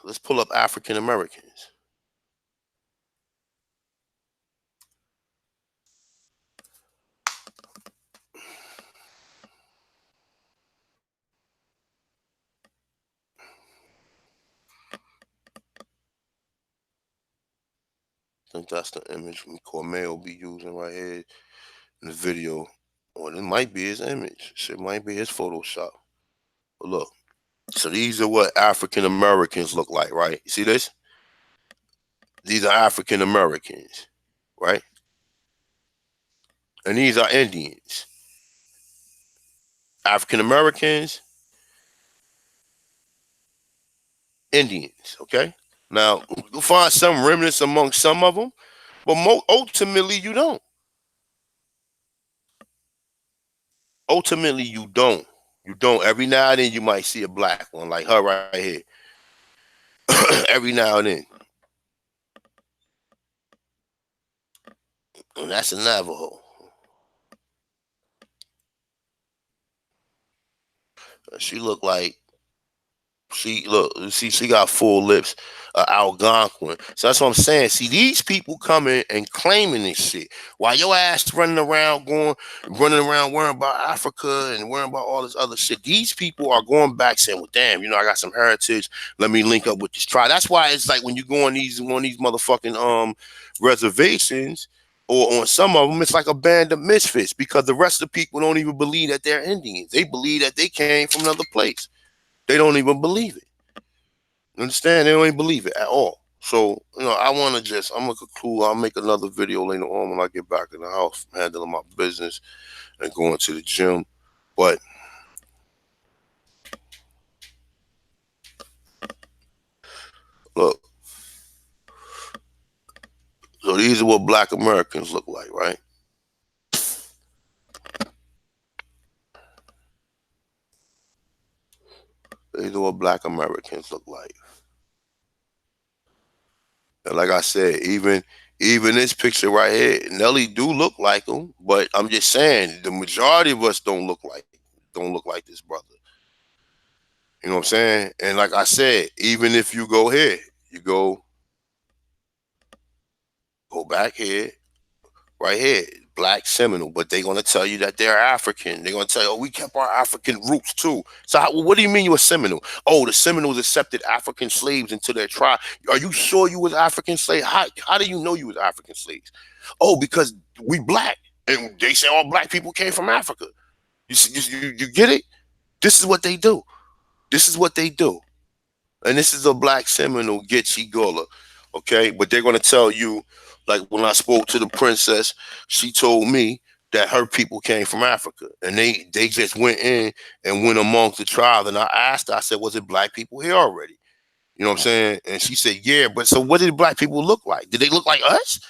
Let's pull up African Americans. I think that's the image Cormel will be using right here in the video. Or it might be his image. It might be his Photoshop. But look, so these are what African Americans look like, right? You see this? These are African Americans, right? And these are Indians. African Americans, Indians, okay? Now, you'll find some remnants among some of them, but ultimately you don't. Ultimately, you don't. You don't. Every now and then you might see a black one, like her right here. Every now and then. And that's a Navajo. She look like she got full lips, Algonquin. So that's what I'm saying. See, these people coming and claiming this shit while your ass running around worrying about Africa and worrying about all this other shit. These people are going back saying, well, damn, I got some heritage. Let me link up with this tribe. That's why it's like when you go on these motherfucking reservations, or on some of them, it's like a band of misfits because the rest of the people don't even believe that they're Indians. They believe that they came from another place. They don't even believe it. You understand? They don't even believe it at all. So, I'm going to conclude. I'll make another video later on when I get back in the house, handling my business and going to the gym. But look, so these are what black Americans look like, right? These are what black Americans look like. And like I said, even this picture right here, Nelly do look like him, but I'm just saying the majority of us don't look like this brother. You know what I'm saying? And like I said, even if you go here, you go back here, right here, Black Seminole, but they're gonna tell you that they're African. They're gonna tell you, oh, we kept our African roots too. So what do you mean you're a Seminole? Oh, the Seminoles accepted African slaves into their tribe. Are you sure you was African slave? How do you know you was African slaves? Oh, because we black, and they say all black people came from Africa. You see, you get it? This is what they do. This is what they do. And this is a Black Seminole, Geechee Gullah, okay? But they're gonna tell you, like when I spoke to the princess, she told me that her people came from Africa, and they just went in and went amongst the tribe. And I asked her, I said, was it black people here already? You know what I'm saying? And she said, yeah. But so what did black people look like? Did they look like us?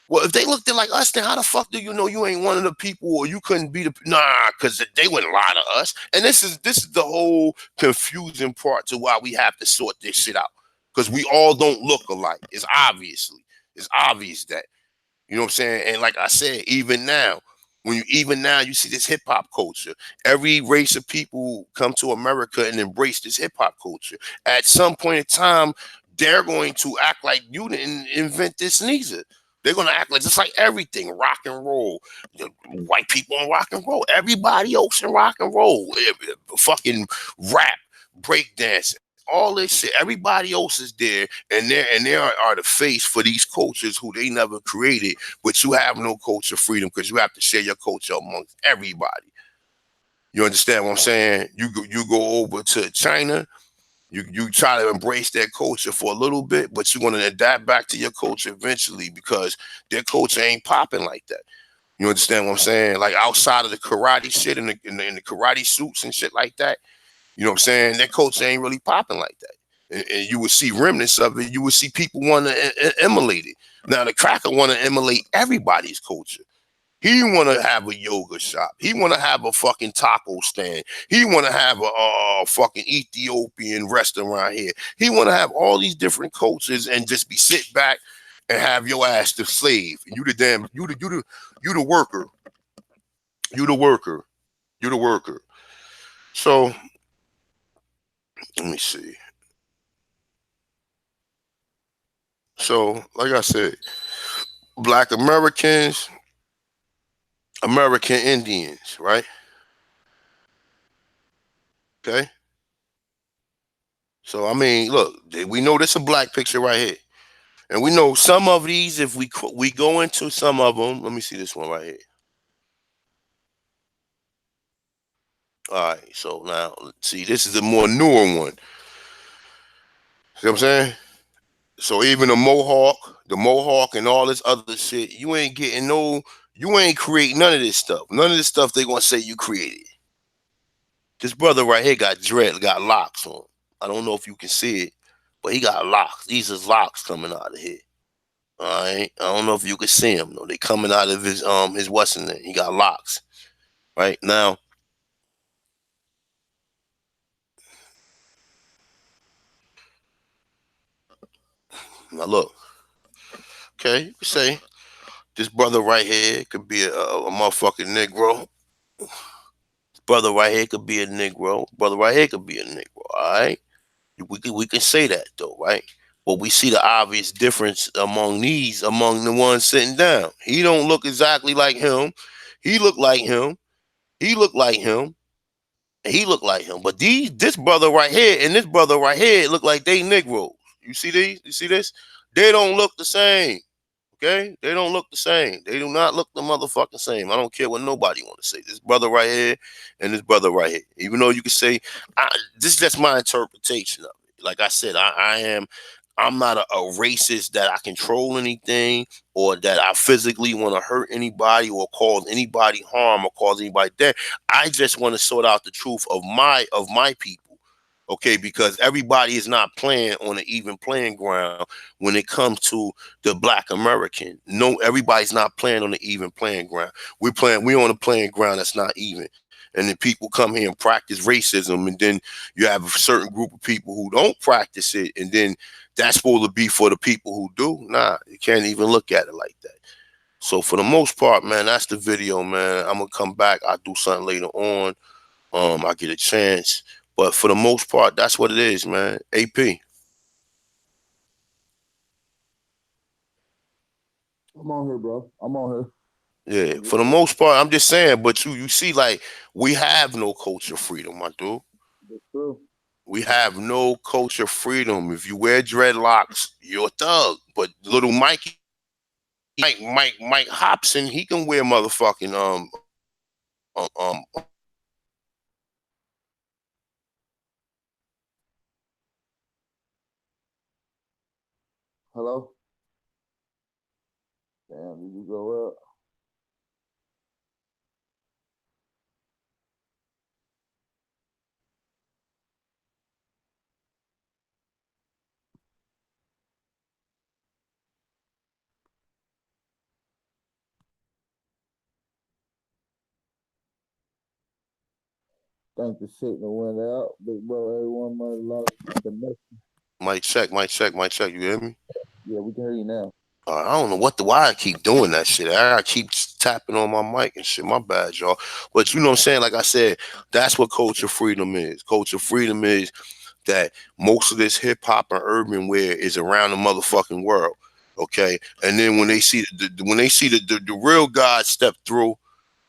Well, if they looked like us, then how the fuck do you know you ain't one of the people, or you couldn't be the because they wouldn't lie to us. And this is the whole confusing part to why we have to sort this shit out. Because we all don't look alike. It's obvious that. You know what I'm saying? And like I said, even now you see this hip hop culture. Every race of people come to America and embrace this hip hop culture. At some point in time, they're going to act like you didn't invent this neither. They're gonna act like just like everything, rock and roll. White people in rock and roll. Everybody else in rock and roll. Fucking rap, breakdance, all this shit. Everybody else is there, and they are the face for these cultures who they never created. But you have no culture freedom because you have to share your culture amongst everybody. You understand what I'm saying? You go over to China. You try to embrace their culture for a little bit, but you're going to adapt back to your culture eventually because their culture ain't popping like that. You understand what I'm saying? Like outside of the karate shit and the karate suits and shit like that, you know what I'm saying? Their culture ain't really popping like that. And you would see remnants of it. You would see people want to emulate it. Now the cracker want to emulate everybody's culture. He want to have a yoga shop. He want to have a fucking taco stand. He want to have a fucking Ethiopian restaurant here. He want to have all these different cultures and just be sit back and have your ass the slave. And you the worker. You the worker. So let me see. So like I said, Black Americans, American Indians, right? Okay. So I mean, look, we know this a black picture right here, and we know some of these. If we go into some of them, let me see this one right here. All right. So now, see, this is a more newer one. See what I'm saying? So even the Mohawk, and all this other shit, you ain't creating none of this stuff. None of this stuff they gonna say you created. This brother right here got locks on. I don't know if you can see it, but he got locks. These is locks coming out of here. All right. I don't know if you can see him though. They coming out of his what's in there. He got locks. Right now. Now look. Okay, you can say this brother right here could be a motherfucking Negro. This brother right here could be a Negro. Brother right here could be a Negro. All right. We can say that though, right? But we see the obvious difference among the ones sitting down. He don't look exactly like him. He look like him. He look like him. And he look like him. But this brother right here and this brother right here look like they Negroes. You see these? You see this? They don't look the same. Okay? They don't look the same. They do not look the motherfucking same. I don't care what nobody want to say. This brother right here and this brother right here. Even though you can say, this is just my interpretation of it. Like I said, I'm not a racist that I control anything or that I physically want to hurt anybody or cause anybody harm or cause anybody death. I just want to sort out the truth of my people. Okay, because everybody is not playing on an even playing ground when it comes to the Black American. No, everybody's not playing on an even playing ground. We're on a playing ground that's not even. And then people come here and practice racism, and then you have a certain group of people who don't practice it, and then that's supposed to be for the people who do. Nah, you can't even look at it like that. So for the most part, man, that's the video, man. I'm gonna come back. I'll do something later on. I get a chance. But for the most part, that's what it is, man. AP. I'm on here, bro. I'm on here. Yeah, for the most part, I'm just saying. But you see, like, we have no culture freedom, my dude. That's true. We have no culture freedom. If you wear dreadlocks, you're a thug. But little Mike Hobson, he can wear motherfucking um um. Hello? Damn, did you go up? Think the signal went out. Big bro, everyone might have lost the connection. Mic check. You hear me? Yeah, we can hear you now. I don't know why I keep doing that shit. I keep tapping on my mic and shit. My bad, y'all. But you know what I'm saying? Like I said, that's what culture freedom is. Culture freedom is that most of this hip hop and urban wear is around the motherfucking world. Okay, and then when they see the real gods step through,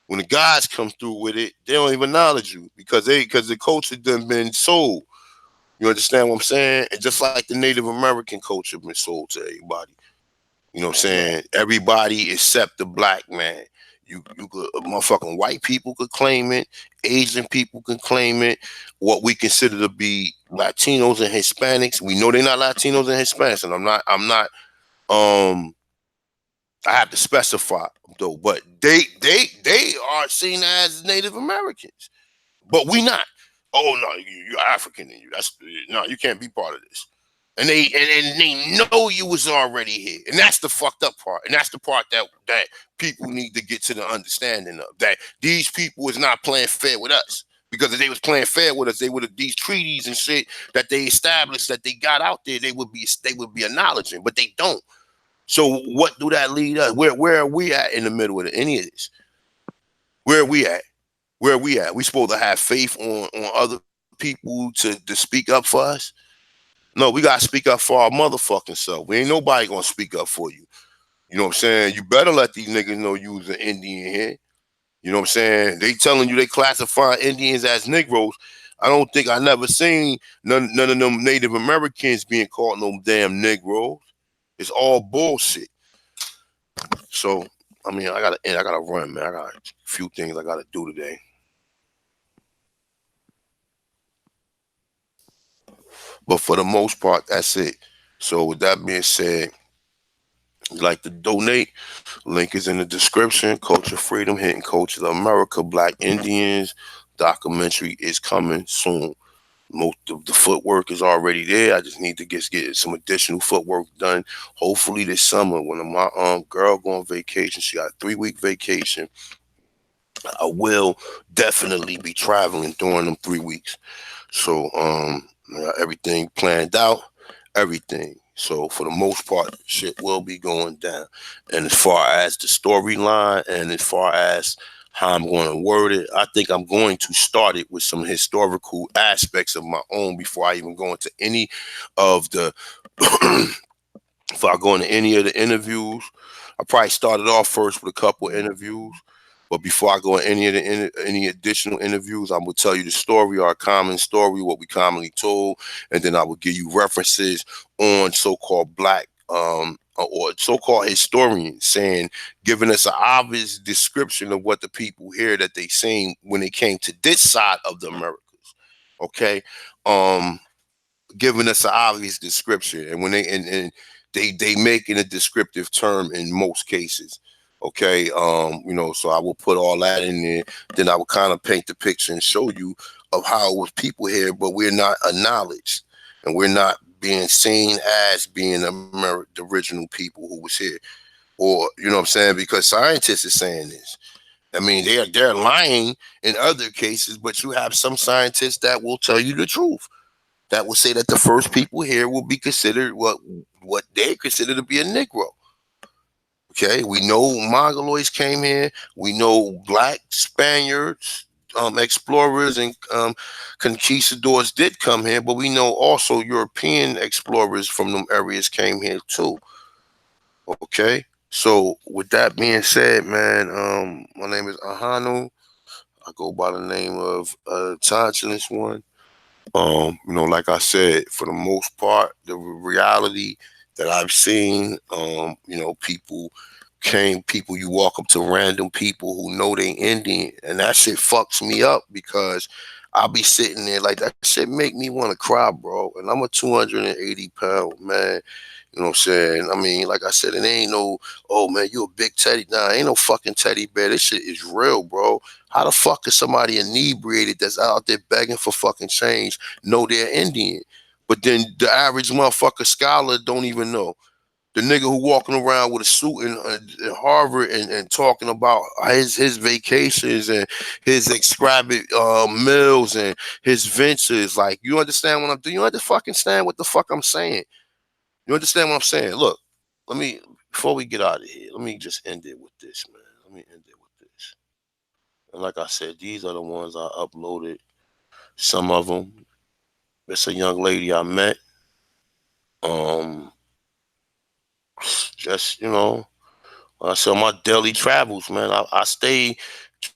when the guys come through with it, they don't even acknowledge you because the culture done been sold. You understand what I'm saying? And just like the Native American culture been sold to everybody. You know what I'm saying? Everybody except the black man. You could motherfucking white people could claim it, Asian people can claim it. What we consider to be Latinos and Hispanics, we know they're not Latinos and Hispanics, and I'm not I have to specify though, but they are seen as Native Americans, but we not. Oh no, you're African and you can't be part of this. And they know you was already here, and that's the fucked up part, and that's the part that people need to get to the understanding of, that these people is not playing fair with us. Because if they was playing fair with us, they would have, these treaties and shit that they established, that they got out there, they would be acknowledging, but they don't. So what do that lead us? Where are we at in the middle of any of this? Where are we at? Where are we at? We supposed to have faith on other people to speak up for us? No, we gotta speak up for our motherfucking self. We ain't nobody gonna speak up for you. You know what I'm saying? You better let these niggas know you was an Indian here. You know what I'm saying? They telling you they classify Indians as Negroes. I don't think I never seen none of them Native Americans being called no damn Negroes. It's all bullshit. So, I mean, I gotta run, man. I got a few things I gotta do today. But for the most part, that's it. So with that being said, you'd like to donate, link is in the description. Culture Freedom, Hidden Culture of America, Black Indians documentary is coming soon. Most of the footwork is already there. I just need to get some additional footwork done. Hopefully this summer, when my girl go on vacation, she got a 3-week vacation. I will definitely be traveling during them 3 weeks. So everything planned out, everything. So for the most part, shit will be going down. And as far as the storyline and as far as how I'm going to word it, I think I'm going to start it with some historical aspects of my own before I even go into any of the if I go into any of the interviews. I probably started off first with a couple interviews. But before I go in any additional interviews, I'm gonna tell you the story, our common story, what we commonly told, and then I will give you references on so-called black or so-called historians saying, giving us an obvious description of what the people here that they seen when they came to this side of the Americas. Okay, giving us an obvious description, and when they making a descriptive term in most cases. Okay, so I will put all that in there. Then I will kind of paint the picture and show you of how it was people here, but we're not acknowledged, and we're not being seen as being the original people who was here, or you know what I'm saying? Because scientists are saying this. I mean, they're lying in other cases, but you have some scientists that will tell you the truth. That will say that the first people here will be considered what they consider to be a Negro. Okay, we know Mongoloids came here. We know black Spaniards, explorers and conquistadors did come here, but we know also European explorers from them areas came here too. Okay, so with that being said, man, my name is Ahanu. I go by the name of Tonsilus One. Like I said, for the most part, the reality that I've seen, people you walk up to random people who know they Indian, and that shit fucks me up because I'll be sitting there like that shit make me want to cry, bro. And I'm a 280-pound man. You know what I'm saying? I mean, like I said, it ain't no, oh man, you a big teddy. Nah, ain't no fucking teddy bear. This shit is real, bro. How the fuck is somebody inebriated that's out there begging for fucking change know they're Indian? But then the average motherfucker scholar don't even know. The nigga who walking around with a suit in Harvard and talking about his vacations and his extravagant meals and his ventures, like, you understand what I'm doing? You understand what the fuck I'm saying? You understand what I'm saying? Look, before we get out of here, let me just end it with this, man. Let me end it with this. And like I said, these are the ones I uploaded. Some of them. It's a young lady I met. Just, I said my daily travels, man. I stay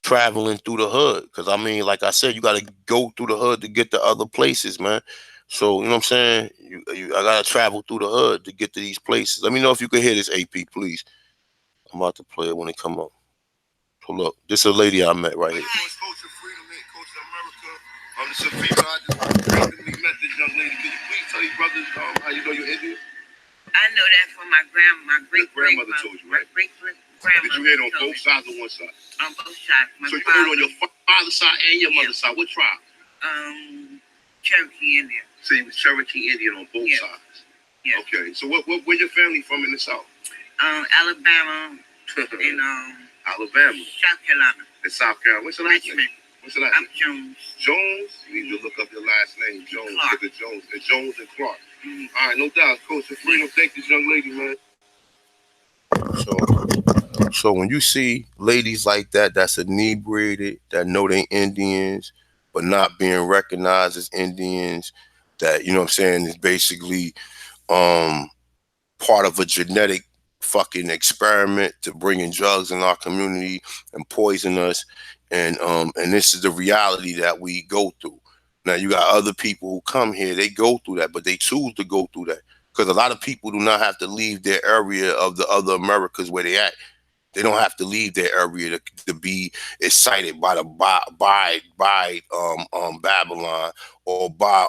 traveling through the hood because I mean, like I said, you got to go through the hood to get to other places, man. So you know what I'm saying? I gotta travel through the hood to get to these places. Let me know if you can hear this, AP, please. I'm about to play it when it come up. So look, this is a lady I met right here. Coach of Freedom, head coach of America. This is a female. I just recently met this young lady. Can you please tell these brothers how you know you're Indian? I know that from my Grandmother told you, right? Great-grandmother. Did you hear it on both sides or one side? On both sides. So you heard it on your father's side and your mother's side. What tribe? Cherokee Indian. So you was Cherokee Indian on both sides. Yeah. Okay. So where your family from in the South? Alabama and Alabama. South Carolina. And South Carolina. What's your last name? What's your last I'm name? Jones. Jones? You need to look up your last name. Jones. Clark. Look at Jones. And Jones and Clark. All right, no doubt. Coach of Freedom, thank this young lady, man. So when you see ladies like that, that's inebriated, that know they Indians, but not being recognized as Indians, that, you know what I'm saying, is basically part of a genetic fucking experiment to bring in drugs in our community and poison us. And this is the reality that we go through. Now you got other people who come here, they go through that, but they choose to go through that. Because a lot of people do not have to leave their area of the other Americas where they at. They don't have to leave their area to be excited by the Babylon or by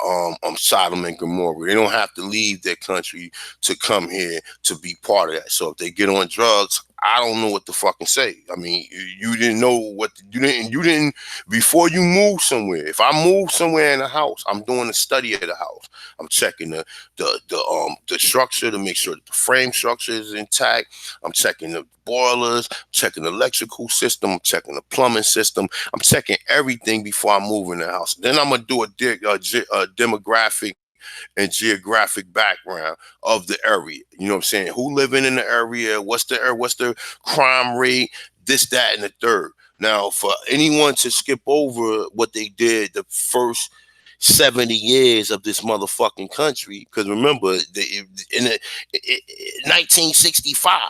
Sodom and Gomorrah. They don't have to leave their country to come here to be part of that. So if they get on drugs, I don't know what to fucking say. I mean, you didn't know what you didn't before you move somewhere. If I move somewhere in a house, I'm doing a study of the house. I'm checking the structure to make sure that the frame structure is intact. I'm checking the boilers, checking the electrical system, I'm checking the plumbing system. I'm checking everything before I move in the house. Then I'm gonna do a demographic and geographic background of the area. You know what I'm saying? Who living in the area? What's the crime rate? This, that, and the third. Now, for anyone to skip over what they did the first 70 years of this motherfucking country, because remember, in 1965,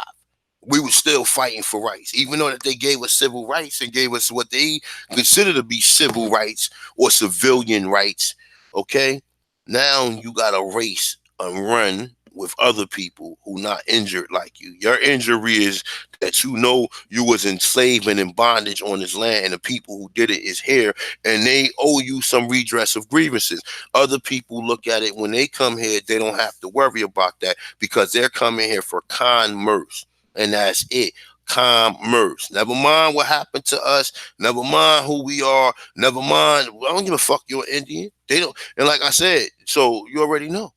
we were still fighting for rights, even though that they gave us civil rights and gave us what they consider to be civil rights or civilian rights. Okay, now you got to race and run with other people who not injured like you. Your injury is that you know you was enslaved and in bondage on this land, and the people who did it is here, and they owe you some redress of grievances. Other people look at it when they come here, they don't have to worry about that because they're coming here for commerce, and that's it. Commerce. Never mind what happened to us. Never mind who we are. Never mind. I don't give a fuck. You're Indian. They don't. And like I said, so you already know.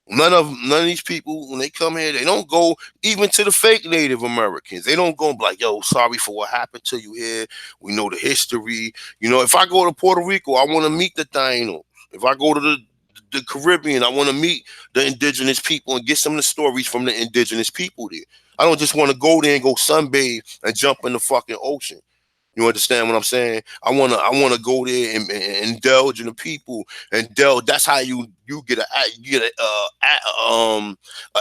None of these people, when they come here, they don't go even to the fake Native Americans. They don't go and be like, yo, sorry for what happened to you here. We know the history. You know, if I go to Puerto Rico, I want to meet the Tainos. If I go to the Caribbean, I want to meet the indigenous people and get some of the stories from the indigenous people there. I don't just want to go there and go sunbathe and jump in the fucking ocean. You understand what I'm saying? I wanna go there and indulge in the people and indulge. That's how you get a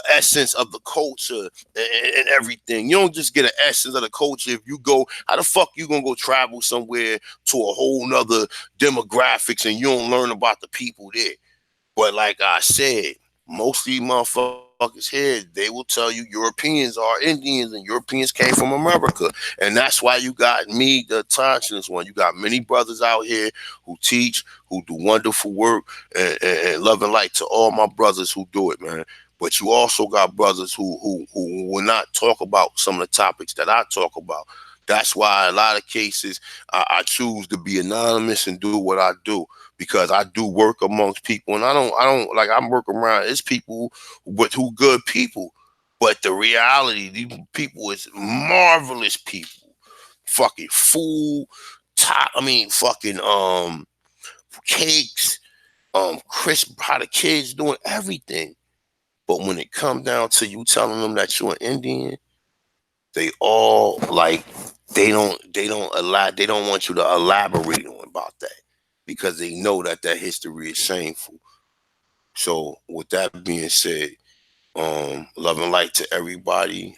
essence of the culture and everything. You don't just get an essence of the culture if you go. How the fuck you gonna go travel somewhere to a whole nother demographics and you don't learn about the people there? But like I said, most of these motherfuckers here, they will tell you Europeans are Indians and Europeans came from America. And that's why you got me, the Thompson's one. You got many brothers out here who teach, who do wonderful work, and love and light to all my brothers who do it, man. But you also got brothers who will not talk about some of the topics that I talk about. That's why a lot of cases I choose to be anonymous and do what I do, because I do work amongst people, and I don't like I'm working around. It's people who good people, but the reality, these people is marvelous people. Fucking food, top. I mean, fucking cakes, crisp. How the kids doing everything, but when it come down to you telling them that you're an Indian, they all like they don't want you to elaborate on about that, because they know that history is shameful. So with that being said, love and light to everybody.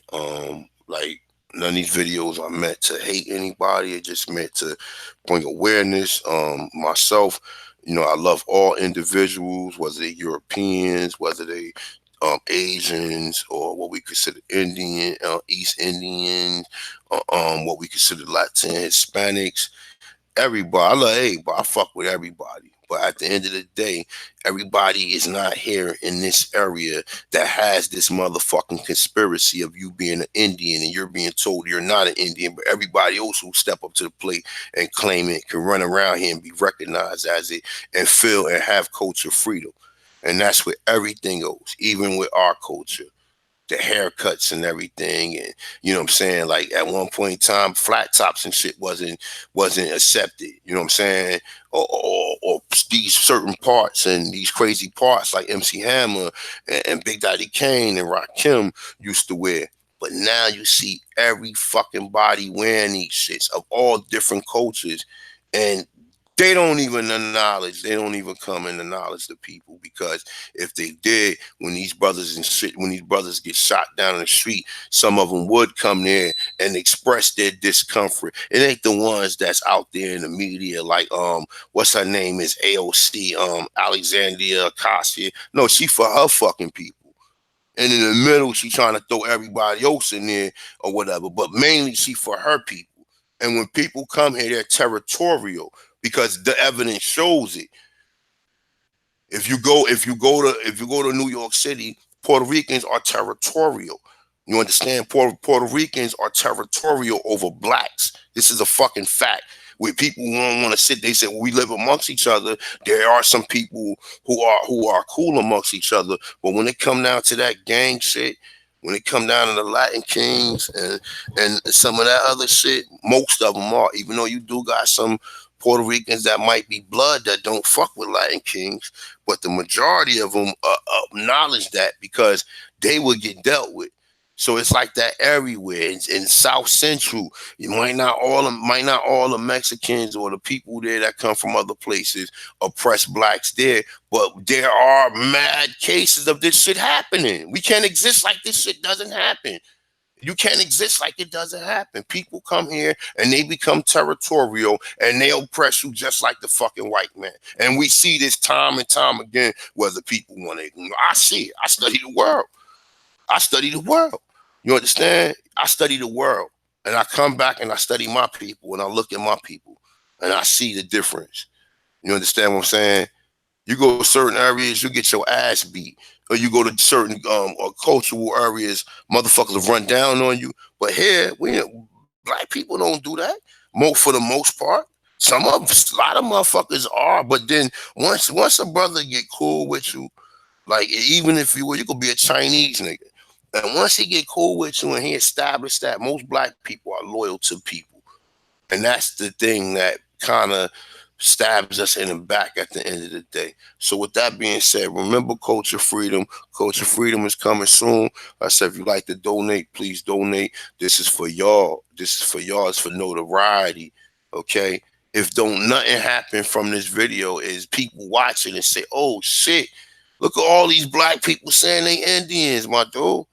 Like, none of these videos are meant to hate anybody. It just meant to bring awareness. Myself, I love all individuals, whether they Europeans, whether they Asians, or what we consider Indian, East Indians, what we consider Latin, Hispanics. Everybody, I love everybody. I fuck with everybody. But at the end of the day, everybody is not here in this area that has this motherfucking conspiracy of you being an Indian and you're being told you're not an Indian. But everybody else who step up to the plate and claim it can run around here and be recognized as it and feel and have culture freedom. And that's with everything else, even with our culture. The haircuts and everything, and you know what I'm saying, like at one point in time flat tops and shit wasn't accepted, you know what I'm saying, or these certain parts and these crazy parts like MC Hammer and Big Daddy Kane and Rakim used to wear. But now you see every fucking body wearing these shits of all different cultures, and they don't even acknowledge, they don't even come and acknowledge the people, because if they did, when these brothers get shot down in the street, some of them would come there and express their discomfort. It ain't the ones that's out there in the media like what's her name is AOC, Alexandria Ocasio. No, she for her fucking people. And in the middle, she trying to throw everybody else in there or whatever, but mainly she for her people. And when people come here, they're territorial, because the evidence shows it. If you go to New York City, Puerto Ricans are territorial. You understand? Puerto Ricans are territorial over blacks. This is a fucking fact. Where people don't want to sit, they say, well, we live amongst each other. There are some people who are cool amongst each other, but when it come down to that gang shit, when it come down to the Latin Kings and some of that other shit, most of them are. Even though you do got some Puerto Ricans that might be blood that don't fuck with Latin Kings, but the majority of them acknowledge that because they will get dealt with. So it's like that everywhere. In South Central, you might not all the Mexicans or the people there that come from other places oppress blacks there, but there are mad cases of this shit happening. We can't exist like this shit doesn't happen. You can't exist like it doesn't happen. People come here and they become territorial and they oppress you just like the fucking white man. And we see this time and time again, whether people want to. I see it. I study the world. You understand? I study the world. And I come back and I study my people and I look at my people and I see the difference. You understand what I'm saying? You go to certain areas, you get your ass beat. Or you go to certain cultural areas, motherfuckers will run down on you. But here, black people don't do that. For the most part. A lot of motherfuckers are. But then once a brother get cool with you, like even if you could be a Chinese nigga. And once he get cool with you and he established that, most black people are loyal to people. And that's the thing that kind of stabs us in the back at the end of the day. So with that being said, remember Culture Freedom. Culture Freedom is coming soon. I said, if you like to donate, please donate. This is for y'all. It's for notoriety. Okay, if don't nothing happen from this video, is people watching and say, "Oh shit, look at all these black people saying they Indians, my dude."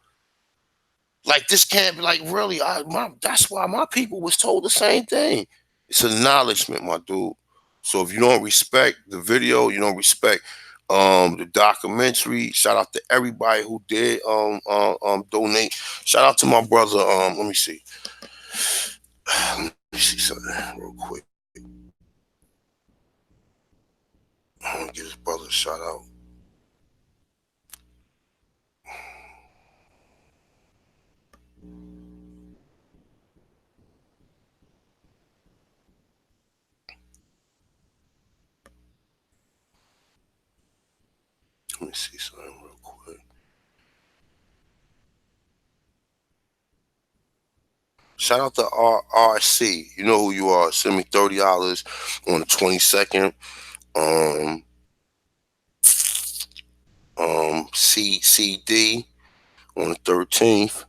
Like this can't be like really. That's why my people was told the same thing. It's acknowledgement, my dude. So if you don't respect the video, you don't respect the documentary. Shout out to everybody who did donate. Shout out to my brother. Let me see. Let me see something real quick. I'm gonna give his brother a shout out. Let me see something real quick. Shout out to RC. You know who you are. Send me $30 on the 22nd. CCD on the 13th,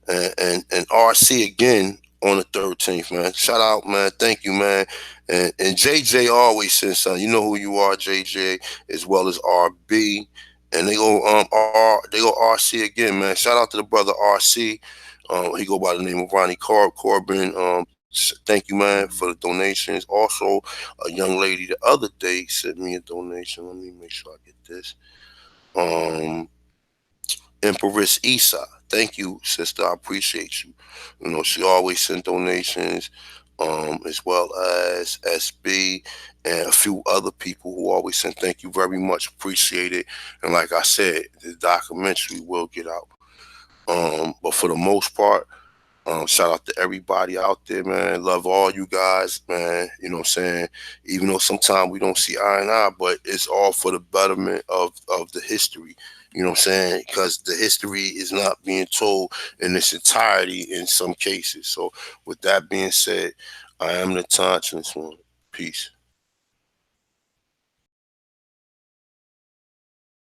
and RC again on the 13th, man. Shout out, man. Thank you, man. And JJ always sends something. You know who you are, JJ, as well as RB. And they go RC again, man. Shout out to the brother RC. He go by the name of Ronnie Corbin. Thank you, man, for the donations. Also, a young lady the other day sent me a donation. Let me make sure I get this. Empress Isa, thank you, sister. I appreciate you. You know, she always sent donations, as well as SB and a few other people who always send. Thank you very much. Appreciate it. And like I said, the documentary will get out. But for the most part, shout out to everybody out there, man. Love all you guys, man. You know what I'm saying? Even though sometimes we don't see eye and eye, but it's all for the betterment of the history. You know what I'm saying? Because the history is not being told in its entirety in some cases. So with that being said, I am the Conscious One. Peace.